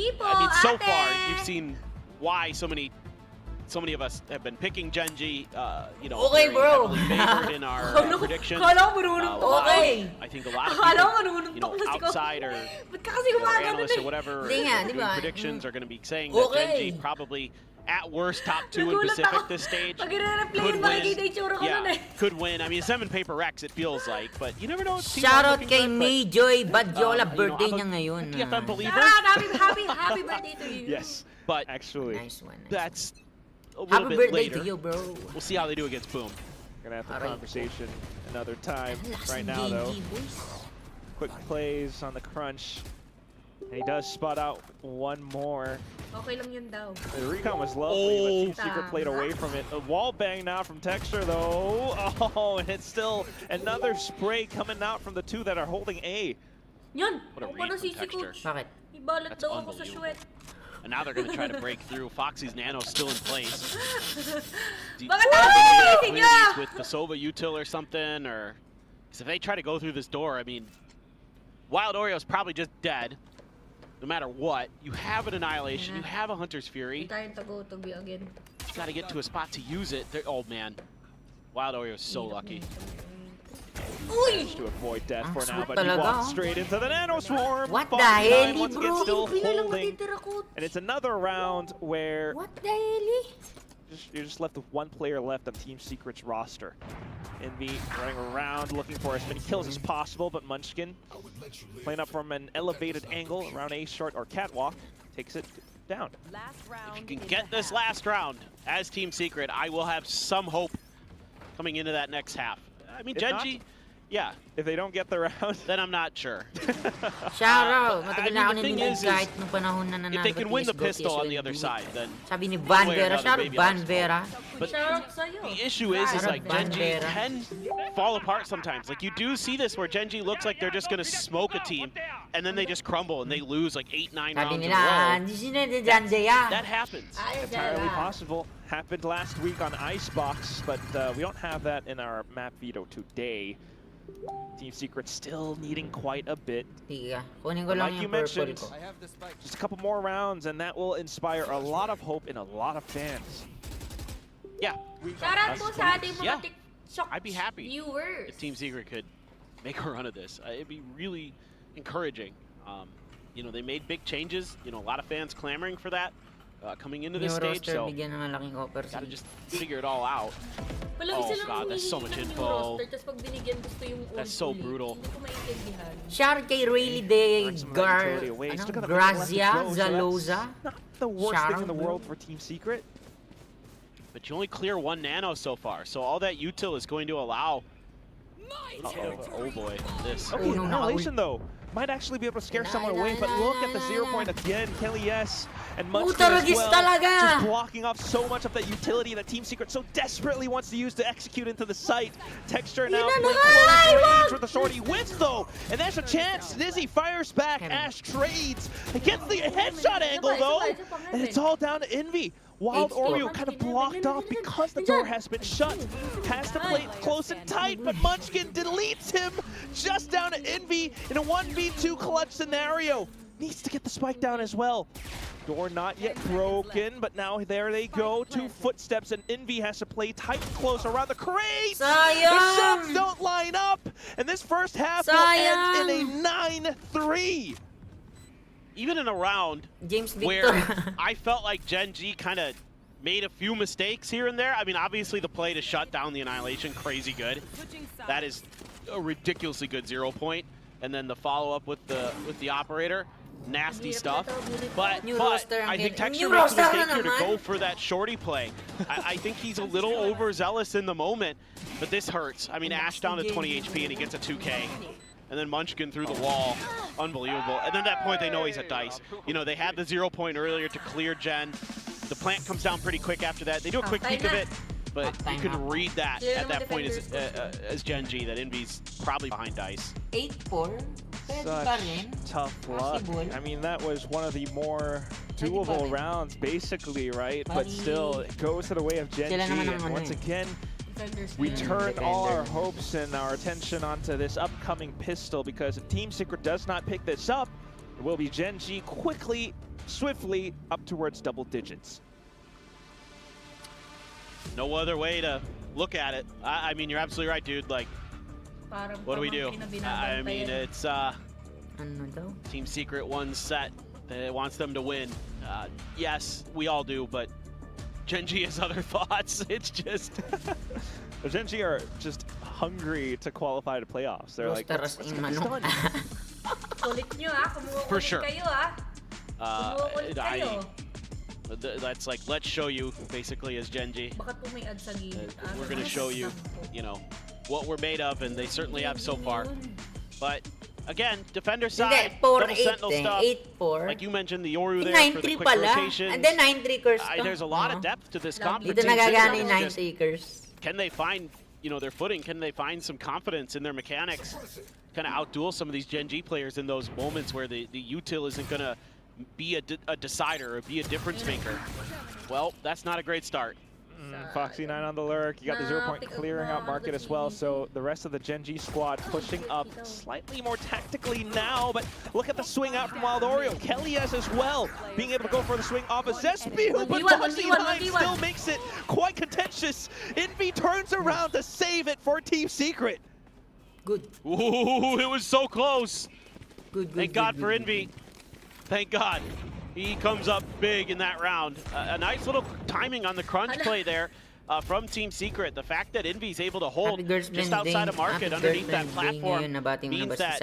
so far you've seen why so many of us have been picking Gen.G. You know, okay, bro. favored in our predictions. Okay. I think a lot of people, you know, outside or analysts or whatever, doing predictions are going to be saying that Gen.G probably at worst top 2 in Pacific this stage. Could win. Yeah, could win. I mean, 7 paper Rex it feels like, but you never know. Shoutout kay Mayjoy Badjola, birthday niya ngayon. TFM believer. Happy birthday to you. Yes, but actually, nice one. That's a little happy bit birthday later. To you, bro. We'll see how they do against Boom. Gonna have the conversation another time. Right now, though, quick plays on the crunch. And he does spot out one more. Okay lang yun daw. The recon was lovely, but Team Secret played away from it. A wall bang now from Texture, though. Oh, and it's still another spray coming out from the 2 that are holding A. Yun! What a read from Texture. Ibalat daw ako sa sweat. And now they're going to try to break through. Foxy's Nano still in place. With the Sova util or something, or... Because if they try to go through this door, I mean... Wild Oreo's probably just dead. no matter what, you have an Annihilation, you have a Hunter's Fury. You gotta get to a spot to use it. Oh man, Wild Oreo is so lucky. Managed to avoid death for now, but he walks straight into the Nano Swarm. What the hell, once again, bro? still holding. And it's another round where what the hell? You're just left with one player left on Team Secret's roster. GEN.G running around looking for as many kills as possible, but Munchkin playing up from an elevated angle around A short or catwalk takes it down. If you can get this last round as Team Secret, I will have some hope coming into that next half. I mean, GEN.G, yeah. If they don't get the round, then I'm not sure. Shout out! Matagal na ako ninilig kahit nung panahon na nanalo. If they can win the pistol on the other side, then sabi ni Van Vera, shout out Van Vera. But the issue is like GEN.G can fall apart sometimes. Like you do see this where GEN.G looks like they're just gonna smoke a team, and then they just crumble and they lose like 8-9 rounds in a row. That happens. Entirely possible. Happened last week on Icebox, but we don't have that in our map veto today. Team Secret still needing quite a bit. Like you mentioned, just a couple more rounds, and that will inspire a lot of hope in a lot of fans. Yeah. Yeah. I'd be happy if Team Secret could make a run of this. It'd be really encouraging. You know, they made big changes. You know, a lot of fans clamoring for that coming into this stage. So gotta just figure it all out. Oh god, that's so much info. That's so brutal. Shout out kay Rayleigh de Grazia Zaloza. Not the worst thing in the world for Team Secret. But you only clear 1 nano so far, so all that util is going to allow. Oh boy, this. Okay, Annihilation though might actually be able to scare someone away, but look at the 0 point again. Kelly S and Munchkin as well, just blocking off so much of that utility that Team Secret so desperately wants to use to execute into the site. Texture now playing close range with the sword. He wins though, and there's a chance. Nizzy fires back. Ash trades. He gets the headshot angle though, and it's all down to GEN.G. Wild Oreo kind of blocked off because the door has been shut. Has to play it close and tight, but Munchkin deletes him just down to GEN.G in a 1v2 clutch scenario. Needs to get the spike down as well. Door not yet broken, but now there they go. 2 footsteps, and GEN.G has to play tight and close around the crate. The shots don't line up, and this first half will end in a 9-3. Even in a round where I felt like GEN.G kind of made a few mistakes here and there. I mean, obviously the play to shut down the Annihilation, crazy good. That is a ridiculously good 0 point. And then the follow-up with the operator, nasty stuff. But I think Texture makes a mistake here to go for that shorty play. I think he's a little overzealous in the moment, but this hurts. I mean, Ash down to 20 HP and he gets a 2K. And then Munchkin through the wall. Unbelievable. And then at that point, they know he's at dice. You know, they had the 0 point earlier to clear Gen. The plant comes down pretty quick after that. They do a quick peek of it, but you can read that at that point as GEN.G, that GEN.G's probably behind dice. 8-4. Such tough luck. I mean, that was one of the more doable rounds, basically, right? But still, it goes to the way of GEN.G. And once again, we turn all our hopes and our attention onto this upcoming pistol, because if Team Secret does not pick this up, it will be GEN.G quickly, swiftly up towards double digits. No other way to look at it. I mean, you're absolutely right, dude. Like, what do we do? I mean, it's Team Secret one set that it wants them to win. Yes, we all do, but GEN.G has other thoughts. It's just GEN.G are just hungry to qualify to playoffs. They're like, let's get this done. For sure. That's like, let's show you, basically, as GEN.G. We're gonna show you, you know, what we're made of, and they certainly have so far. But again, defender side, double sentinel stuff. 8-4. Like you mentioned, the Yoru there for the quick rotations. And then 9-3 there's a lot of depth to this comp. Can they find, you know, their footing? Can they find some confidence in their mechanics? Kind of outduel some of these GEN.G players in those moments where the util isn't going to be a decider or be a difference maker. Well, that's not a great start. Foxy9 on the lurk. You got the 0 point clearing out market as well. So the rest of the Gen.G squad pushing up slightly more tactically now. But look at the swing out from Wild Oreo. Kelly's as well, being able to go for the swing off of Zespew. But Foxy9 still makes it quite contentious. Envy turns around to save it for Team Secret. Good. Ooh, it was so close. Thank God for Envy. Thank God. He comes up big in that round. A nice little timing on the crunch play there from Team Secret. The fact that Envy's able to hold just outside of market underneath that platform means that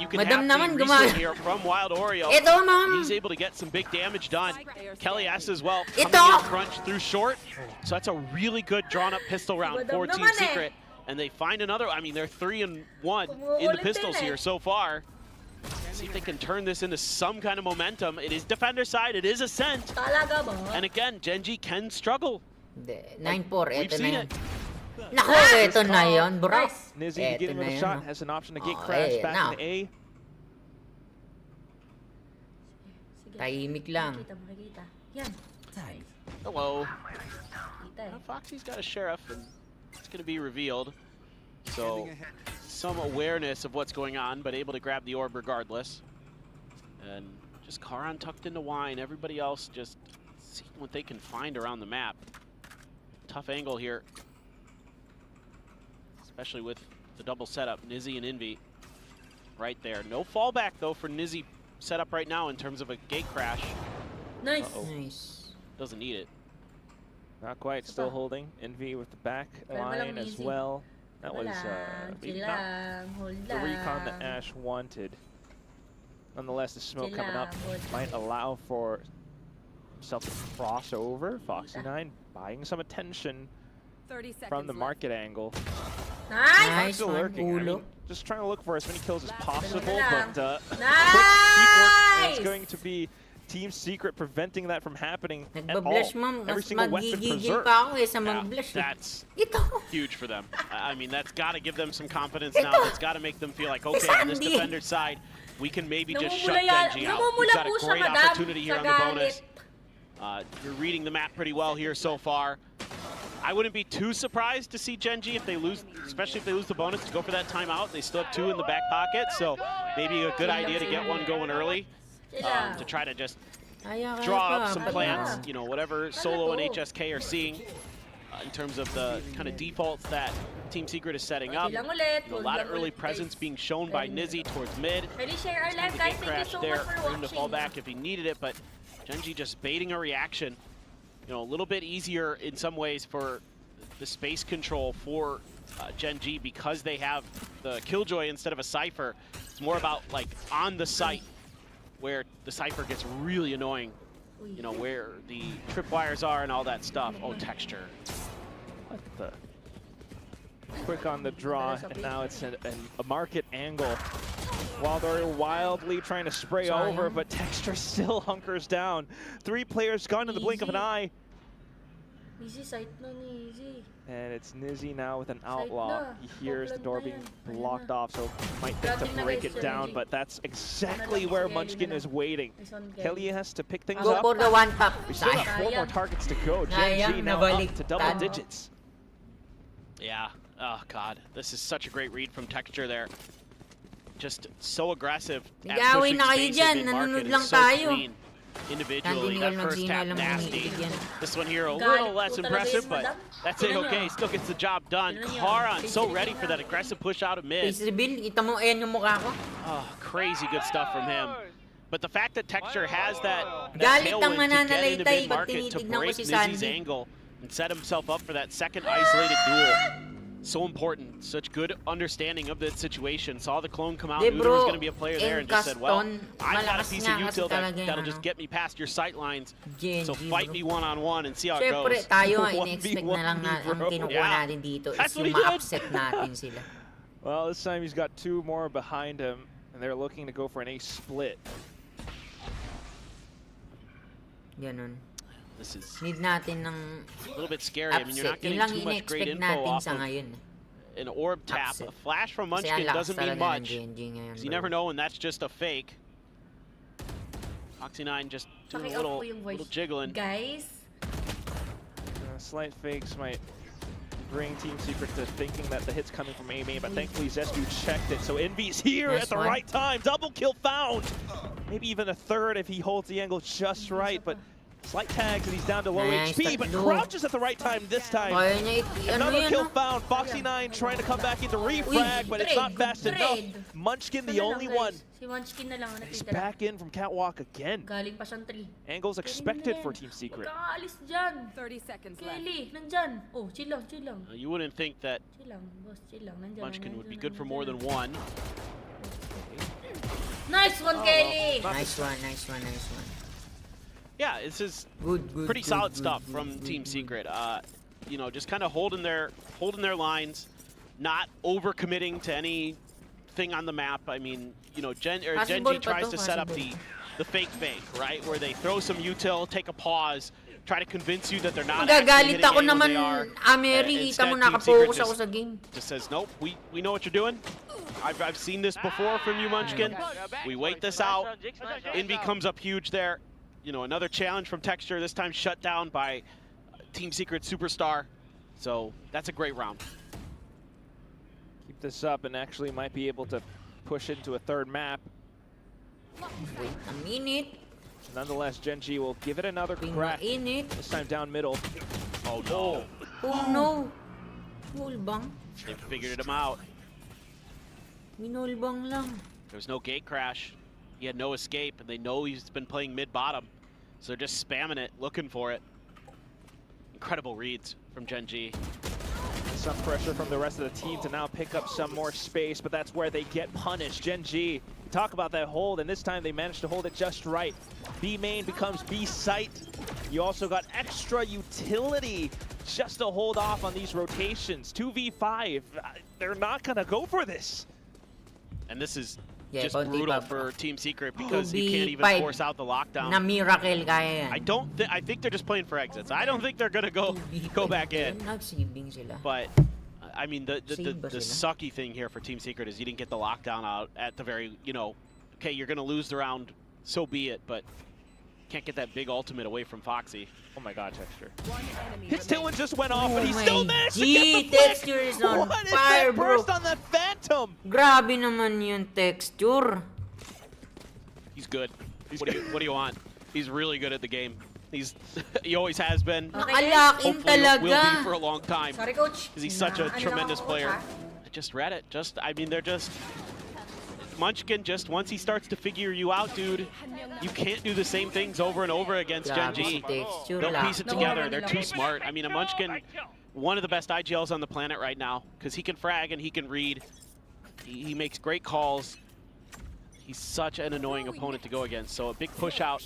you can have the reset here from Wild Oreo. He's able to get some big damage done. Kelly S as well coming in crunch through short. So that's a really good drawn up pistol round for Team Secret. And they find another, I mean, they're 3-1 in the pistols here so far. See if they can turn this into some kind of momentum. It is defender side, it is Ascent. And again, Gen.G can struggle. 9-4, we've seen it. Naku, ito na yun, bro. Nizzy getting with a shot, has an option to get crashed back in A. Tahimik lang. Hello. Foxy's got a sheriff, and it's going to be revealed. So, some awareness of what's going on, but able to grab the orb regardless. And just Karan tucked into wine. Everybody else just seeing what they can find around the map. Tough angle here, especially with the double setup. Nizzy and Envy right there. No fallback though for Nizzy set up right now in terms of a gate crash. Nice. Nice. Doesn't need it. Not quite. Still holding. Envy with the back line as well. That was maybe not the recon that Ash wanted. Nonetheless, the smoke coming up might allow for himself to cross over. Foxy9 buying some attention from the market angle. Nice! Still lurking. I mean, just trying to look for as many kills as possible, but quick nice! work, and it's going to be Team Secret preventing that from happening at all. Every single weapon preserved. That's huge for them. I mean, that's got to give them some confidence now. That's got to make them feel like, okay, on this defender side, we can maybe just shut Gen.G out. We've got a great opportunity here on the bonus. You're reading the map pretty well here so far. I wouldn't be too surprised to see Gen.G if they lose, especially if they lose the bonus, to go for that timeout. They still have 2 in the back pocket, so maybe a good idea to get one going early. To try to just draw up some plans, you know, whatever Solo and HSK are seeing in terms of the kind of defaults that Team Secret is setting up. You know, a lot of early presence being shown by Nizzy towards mid. The gate crash there for him to fall back if he needed it, but Gen.G just baiting a reaction. You know, a little bit easier in some ways for the space control for Gen.G because they have the Killjoy instead of a Cypher. It's more about like on the site, where the Cypher gets really annoying, you know, where the tripwires are and all that stuff. Oh, Texture. What the? Quick on the draw, and now it's a market angle. Wild Oreo wildly trying to spray over, but Texture still hunkers down. 3 players gone in the blink of an eye. And it's Nizzy now with an outlaw. He hears the door being blocked off, so might think to break it down, but that's exactly where Munchkin is waiting. Kelly has to pick things up. We still have 4 more targets to go. Gen.G now up to double digits. Yeah, oh god, this is such a great read from Texture there. Just so aggressive at pushing space in mid-market and so clean. Individually, that first tap nasty. This one here a little less impressive, but that's it, okay, still gets the job done. Karan so ready for that aggressive push out of mid. Oh, crazy good stuff from him. But the fact that Texture has that tailwind to get into mid-market to break Nizzy's angle and set himself up for that second isolated duel. So important, such good understanding of the situation. Saw the clone come out, knew there was going to be a player there, and just said, well, I've got a piece of util that'll just get me past your sight lines. So fight me one-on-one and see how it goes. Tayo ang in-expect na lang ang kinukuha natin dito is yung ma-upset natin sila. Well, this time he's got 2 more behind him, and they're looking to go for an ace split. Ganun. This is need natin ng a little bit scary. I mean, you're not getting too much great info off of an orb tap. A flash from Munchkin doesn't mean much, because you never know when that's just a fake. Foxy9 just doing a little jiggling. Guys, Slight fakes might bring Team Secret to thinking that the hit's coming from A main, but thankfully Zespu checked it. So Envy's here at the right time. Double kill found. Maybe even a third if he holds the angle just right, but slight tags and he's down to low HP, but crouches at the right time this time. Another kill found. Foxy9 trying to come back into refrag, but it's not fast enough. Munchkin the only one. Si Munchkin na lang He's back in from catwalk again. Galing pa siyang 3. Angles expected for Team Secret. Kakaalis dyan. 30 seconds left. Kelly, nandyan. Oh, chill lang, chill lang. You wouldn't think that Chill lang, boss, chill lang. Nandyan, Munchkin would be good for more than one. Nice one, Kelly! Nice one, nice one, nice one. Yeah, this is pretty solid stuff from Team Secret. You know, just kind of holding their lines, not overcommitting to anything on the map. I mean, you know, Gen.G tries to set up the fake, right? Where they throw some util, take a pause, try to convince you that they're not actually hitting ako naman, they are. Ameri, kita mo nakapokus ako sa game. Just says, nope, we know what you're doing. I've seen this before from you, Munchkin. We wait this out. Envy comes up huge there. You know, another challenge from Texture, this time shut down by Team Secret Superstar. So that's a great round. Keep this up and actually might be able to push into a third map. Wait a minute. Nonetheless, Gen.G will give it another crack. This time down middle. Oh no. Oh no. Minulbang. They figured him out. Minulbang lang. There was no gate crash. He had no escape, and they know he's been playing mid-bottom. So they're just spamming it, looking for it. Incredible reads from Gen.G. Some pressure from the rest of the team to now pick up some more space, but that's where they get punished. Gen.G, talk about that hold, and this time they managed to hold it just right. B main becomes B site. You also got extra utility just to hold off on these rotations. 2v5, they're not gonna go for this. And this is just brutal for Team Secret because you can't even force out the lockdown. Na miracle kaya yan. I think they're just playing for exits. I don't think they're gonna go back in. But I mean, the sucky thing here for Team Secret is you didn't get the lockdown out at the very, you know, okay, you're gonna lose the round, so be it, but can't get that big ultimate away from Foxy. Oh my god, Texture. His tailwind just went off, but he still managed to get the Texture is on fire, bro. Burst on the Phantom. Grabe naman yung Texture. He's good. What do you want? He's really good at the game. He always has been. Nakalakin talaga. Will be for a long time. Sorry, coach. Because he's such a tremendous player. I just read it. I mean, they're just... Munchkin, just once he starts to figure you out, dude, you can't do the same things over and over against Gen.G. They'll piece it together. They're too smart. I mean, a Munchkin, one of the best IGLs on the planet right now, because he can frag and he can read. He makes great calls. He's such an annoying opponent to go against. So a big push out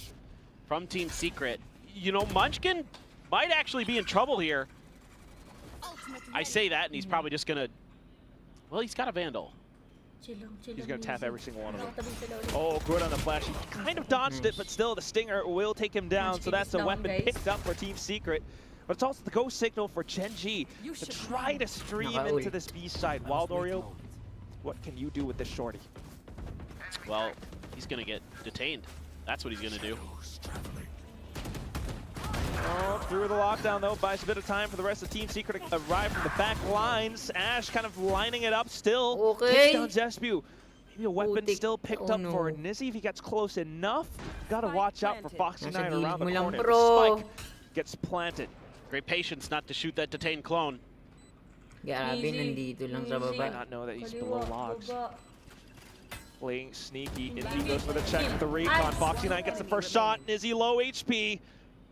from Team Secret. You know, Munchkin might actually be in trouble here. I say that, and he's probably just going to... Well, he's got a Vandal. He's going to tap every single one of them. Oh, good on the flash. He kind of dodged it, but still the Stinger will take him down. So that's a weapon picked up for Team Secret. But it's also the go signal for Gen.G to try to stream into this B side. Wild Oreo, what can you do with this shorty? Well, he's going to get detained. That's what he's going to do. Oh, through the lockdown, though, buys a bit of time for the rest of Team Secret to arrive from the back lines. Ash kind of lining it up still. Takes down Zespu. Maybe a weapon still picked up for Nizzy if he gets close enough. Gotta watch out for Foxy9 around the corner. The spike gets planted. Great patience not to shoot that detained clone. Grabe, nandito lang sa baba. Might not know that he's below logs. Playing sneaky. Nizzy goes for the check with the recon. Foxy9 gets the first shot. Nizzy low HP.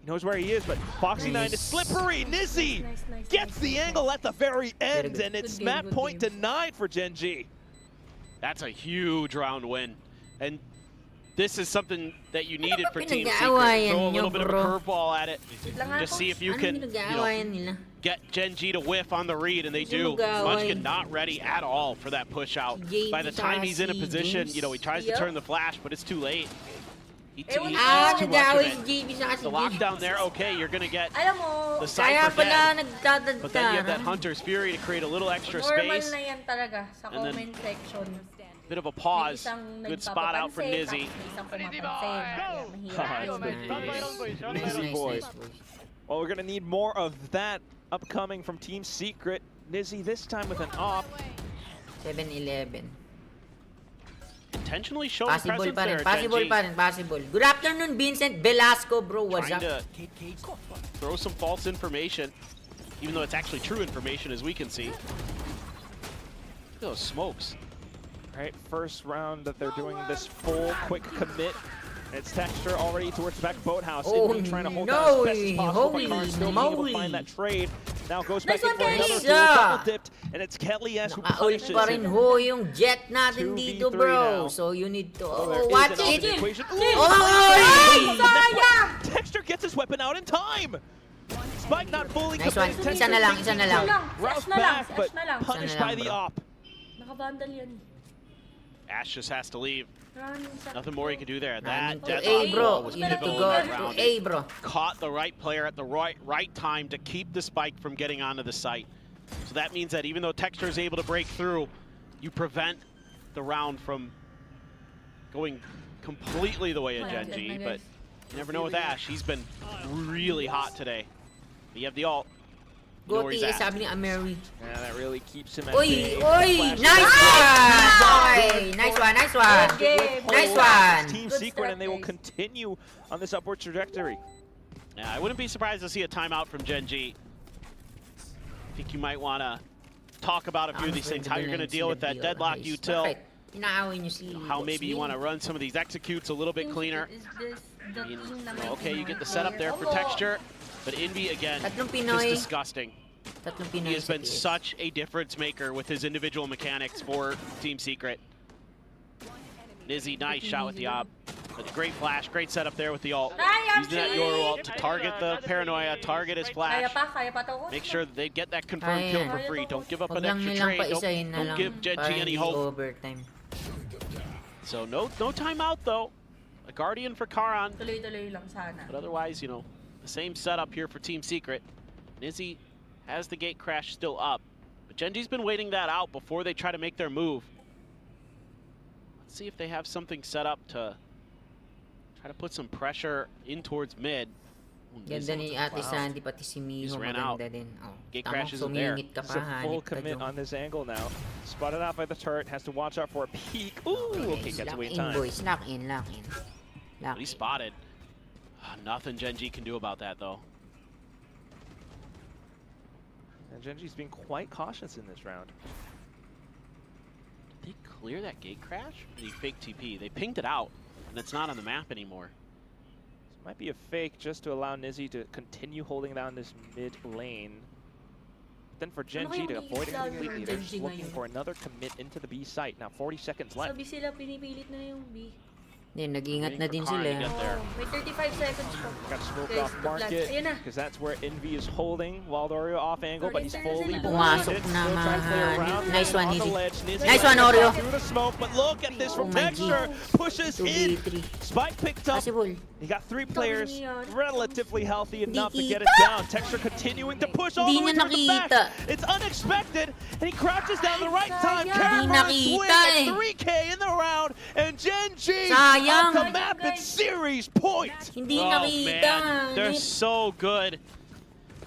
He knows where he is, but Foxy9 is slippery. Nizzy gets the angle at the very end, and it's map point denied for Gen.G. That's a huge round win. And this is something that you needed for Team Secret. Throw a little bit of a curveball at it. Just see if you can get Gen.G to whiff on the read, and they do. Munchkin not ready at all for that push out. By the time he's in a position, you know, he tries to turn the flash, but it's too late. He's too much of it. The lockdown there, okay, you're going to get the Cypher dead. But then you have that Hunter's Fury to create a little extra space. And then bit of a pause. Good spot out for Nizzy. Nizzy boy. Well, we're going to need more of that upcoming from Team Secret. Nizzy this time with an op. 7-11. Intentionally showing possible presence pa rin, there, possible Gen.G. pa rin, possible. Good afternoon, Vincent Velasco, bro. What's Trying up? to throw some false information, even though it's actually true information, as we can see. Look at those smokes. All right, first round that they're doing this full quick commit. It's Texture already towards the back of Boathouse. Oh, trying to hold down as best as possible, but holy Karn still being able to moly. find that trade. Now goes back Nice in for one, another Kelly. duel, double dipped, and it's Kelly S who Naka-ult punishes pa rin him. ho yung jet natin 2v3 dito, bro. now. So you need to There is watch an it. opposite equation. Oy! Sayang! Texture gets his weapon out in time. Spike not fully Nice one. committed. Isa na lang, isa na lang. Rouse na lang, back, but na lang. punished Isa na by lang, the bro. op. Naka-vandal yan. Ash just has to leave. Running sa- Nothing more he can do there. Running That to A, deadlock bro. was You need to pivotal go in that to round. A, bro. Caught the right player at the right time to keep the spike from getting onto the site. So that means that even though Texture is able to break through, you prevent the round from going completely the way of Gen.G. But you never know with Ash. He's been really hot today. You have the ult. You know Go where he's T, at. sabi ni Ameri. Yeah, that really keeps him at Oy, bay. oy! Flash Nice one! Oy! Nice one, nice one! Good game. Nice one! Team Good Secret, and they will strat, guys. continue on this upward trajectory. Yeah, I wouldn't be surprised to see a timeout from Gen.G. I think you might want to talk about a few of these things, how you're going to deal with that deadlock util, Bakit? Inaaway niyo si how maybe you want to run some of these executes a little bit cleaner. Is this the I mean, team na may okay, you get the player? setup there for Opo. Texture, but Envy again, Tatlong just Pinoy. disgusting. Tatlong He Pinoy has sa been PS. such a difference maker with his individual mechanics for Team Secret. Nizzy, nice shot with the op. But great flash, great setup there with the ult. Sayang, Using that Chi! Yoru ult to target the paranoia, target his flash. Kaya pa to. Make sure that they get that confirmed kill for free. Don't give up Huwag an lang extra nilang trade. paisahin na Don't lang give Gen.G para any hindi hope. overtime. So no timeout though. A Guardian for Karan. Tuloy-tuloy lang sana. But otherwise, you know, the same setup here for Team Secret. Nizzy has the gate crash still up. But Gen.G's been waiting that out before they try to make their move. Let's see if they have something set up to try to put some pressure in towards mid. Ganda ni Ate Sandy, pati si He's Miho ran maganda out. din. Oh, Gate tama, crash isn't there. sumingit ka It's pa, a full hanip ka commit dyan. on this angle now. Spotted out by the turret, has to watch out for a peek. Ooh, okay, gets Lock away in in, time. boys. Lock in, lock in. Lock He's in. spotted. Nothing Gen.G can do about that though. And Gen.G's been quite cautious in this round. Did they clear that gate crash? Or did he fake TP? They pinged it out, and it's not on the map anymore. This might be a fake just to allow Nizzy to continue holding down this mid lane. But then for Gen.G to avoid it completely, they're just looking for another commit into the B site. Now 40 seconds left. Sabi sila pinipilit na yung B. Nag-ingat na din Waiting for sila. Karn to get there. May 35 seconds pa. Got to smoke Guys, off the flash. market Ayun na. because that's where Envy is holding Waldorio off angle, but he's fully Pumasok blinded. na, Still trying to play man. around. Nice one, on the Nizzy. ledge. Nizzy Nice one, trying to Oreo. through the smoke, but look at this from Oh my Texture. Pushes in. 2v3. Spike picked up. Possible. He got 3 players, niya. relatively healthy enough to Hindi get it kita. down. Texture continuing to push all the Hindi way niya to the back. nakita. It's unexpected, and he crouches down the right time. Sayang. Carry Hindi for a swing nakita at eh. 3K in the round, and Gen.G Sayang. on the map at series point. Hindi Oh nakita. man, they're so good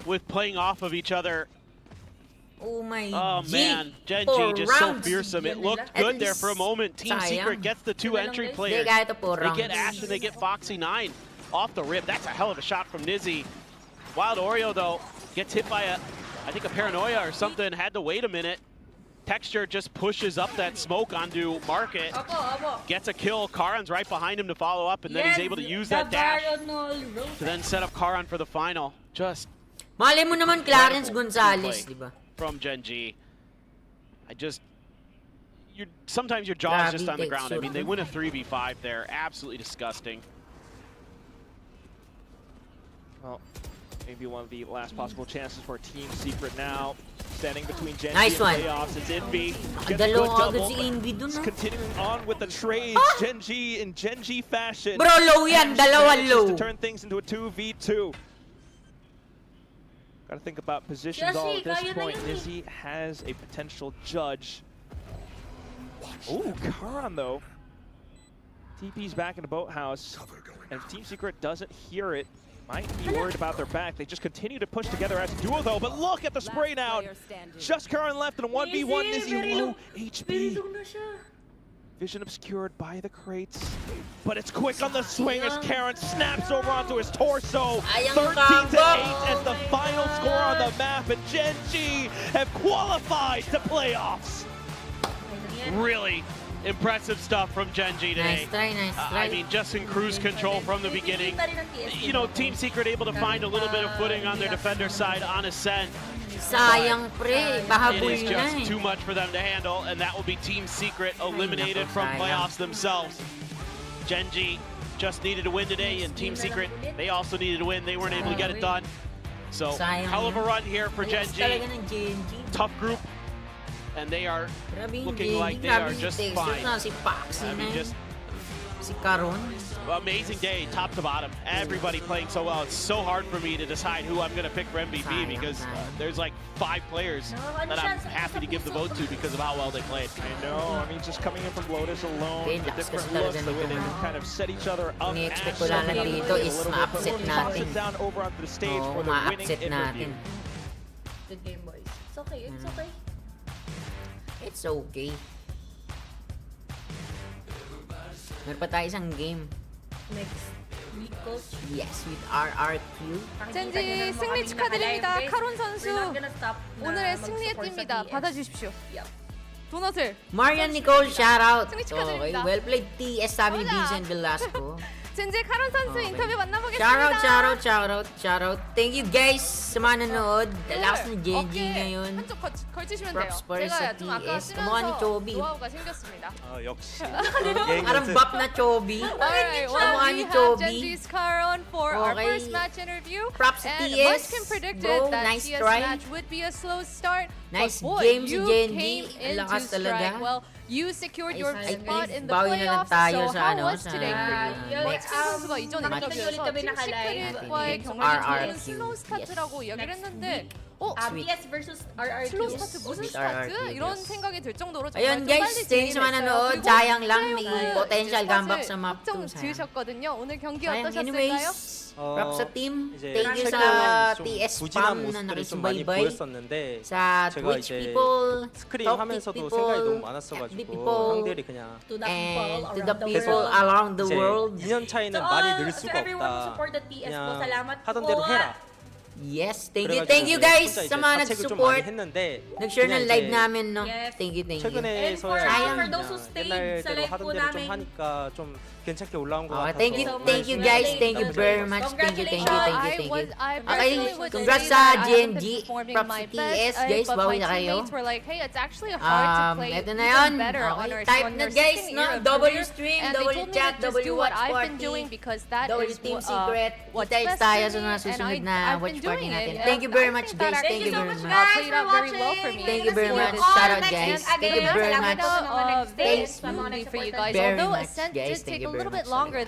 with playing off of each other. Oh my Oh G. man, Gen.G Four just so rounds. fearsome. It looked At good there for a least moment. Team sayang. Secret gets the 2 entry Hindi, players. Hindi, kahit po They rounds. get Ash and they get Foxy9 off the rip. That's a hell of a shot from Nizzy. Wild Oreo though gets hit by I think a paranoia or something. Had to wait a minute. Texture just pushes up that smoke onto Market. Opo. Gets a kill. Karan's right behind him to follow up, and then he's able to use that dash to then set up Karan for the final. Just Mali mo naman Clarence incredible Gonzalez, play di ba? from Gen.G. Sometimes your jaw is just on the ground. I mean, they win a 3v5 there. Absolutely disgusting. Well, maybe one of the last possible chances for Team Secret now. Standing between Gen.G Nice and one. playoffs. It's Envy. Gets a good Dalawa agad double, si but Envy dun, it's ah. continuing on with the trades. Gen.G in Gen.G fashion. Bro, low yan. Dalawa Manages low. to turn things into a 2v2. Gotta think about positions all at this kaya na point. yun eh. Nizzy has a potential judge. Ooh, Karan though. TP's back in the boathouse, and Team Secret doesn't hear it. might be worried about their back. They just continue to push together as a duo, though. But look at the spray down. Just Karan left in a 1v1. Nizzy low HP. Vision obscured by the crates. But it's quick on the swing as Karan snaps over onto his torso. 13-8 as the final score on the map. And Gen.G have qualified to playoffs. Really impressive stuff from Gen.G today. Nice try. I mean, just in cruise control from the beginning. You know, Team Secret able to find a little bit of footing on their defender side on Ascent. Sayang pre, bahabol It is just too much for them to handle, and that will be Team Secret eliminated from playoffs themselves. Gen.G just needed to win today, and Team Secret, they also needed to win. They weren't able to get it done. So, hell of a run here for Gen.G. Tough group. And they are looking like they are just fine. I mean, just amazing day, top to bottom. Everybody playing so well. It's so hard for me to decide who I'm going to pick for MVP because there's like 5 players that I'm happy to give the vote to because of how well they played. I know. I mean, just coming in from Lotus alone, the different looks, the way they can kind of set each other up. Ini-expect ko lang dito is ma-upset natin. Down over onto the stage for the winning interview. Good game, boys. It's okay. It's okay. It's okay. Meron pa tayo isang game. Next week, coach. Yes, with RRQ. 젠지 승리 축하드립니다. 카론 선수 오늘의 승리의 띠입니다. 받아주십시오. 도넛을. Marian Nicole, shoutout. 승리 Okay, 축하드립니다. well played TS, sabi ni Vincent Velasco. 젠지 카론 선수 인터뷰 만나보겠습니다. Shoutout. Thank you guys sa mga nanood. Lakas ng GEN.G ngayon. 한쪽 걸치시면 돼요. Props pa rin sa 제가 좀 아까 TS. Kamukha ni 쓰면서 Chobi. 노하우가 생겼습니다. 역시. Parang bap na Chobi. Alright, well, Kamukha we ni have Chobi. Gen.G's Karon for our Okay. first match interview. Props sa And TS. Munchkin predicted Bro, that nice TS try. match would be a slow start. Nice but boy, game si you Gen.G. came Ang lakas into talaga. strike. Well, you secured your I spot think in the bawi na lang playoffs. tayo So sa how ano, was sa today for you? next Munchkin 선수가 이전 match. 인터뷰에서 그때 팀 시크릿과의 RRQ. 경기는 슬로우 스타트라고 이야기를 했는데 TS versus RRQ. 슬로우 스타트 무슨 스타트? RRQ, 이런 yes. 생각이 들 정도로 정말 Ayun 좀 guys, 빨리 thanks sa mga nanood. 진행됐어요. Sayang lang, 그리고 may 플레이오프 potential 이제 comeback 스팟을 sa map 확정 2. 지으셨거든요. 오늘 경기 Sayang, 어떠셨을까요? anyways. Props sa team. 이제 Thank you sa 최근 좀 TS 부진한 spam na 모습들을 좀 많이 nakisubaybay. 보였었는데 Sa 제가 Twitch 이제 people, 스크린 Toxic 하면서도 people, 생각이 너무 FB 많았어가지고 people, 상대들이 그냥 To the and to people the around the people world. around the 이제 world. 2년 차이는 To 많이 all, 늘 to 수가 everyone who 없다. supported TS po, 그냥 salamat 하던 po. 대로 해라. Yes, thank you 그래가지고 guys 이제 sa 혼자 mga 이제 자책을 좀 많이 nag-support. 했는데 Nag-share 그냥 ng live 이제 namin, no? Yes. Thank you. 최근에서야 Sayang. For those who stayed sa 옛날대로 live 하던 po 대로 좀 namin. 하니까 좀 괜찮게 올라온 것 Okay, 같아서 thank you guys. Thank you very much. Thank you. Okay, congrats sa GEN.G. Props sa TS. Guys, bawi na kayo. Ito na yun. Okay, type na guys, no? W stream, W chat, W watch party, W team secret. Kita tayo sa mga susunod na watch party natin. Thank you very much guys. Thank you very much. Played out very well for me. Thank you very much. Shout out guys. Thank you very much. Very smoothly for you guys. Very Although much, Ascent guys. did Thank take you a very little bit much. longer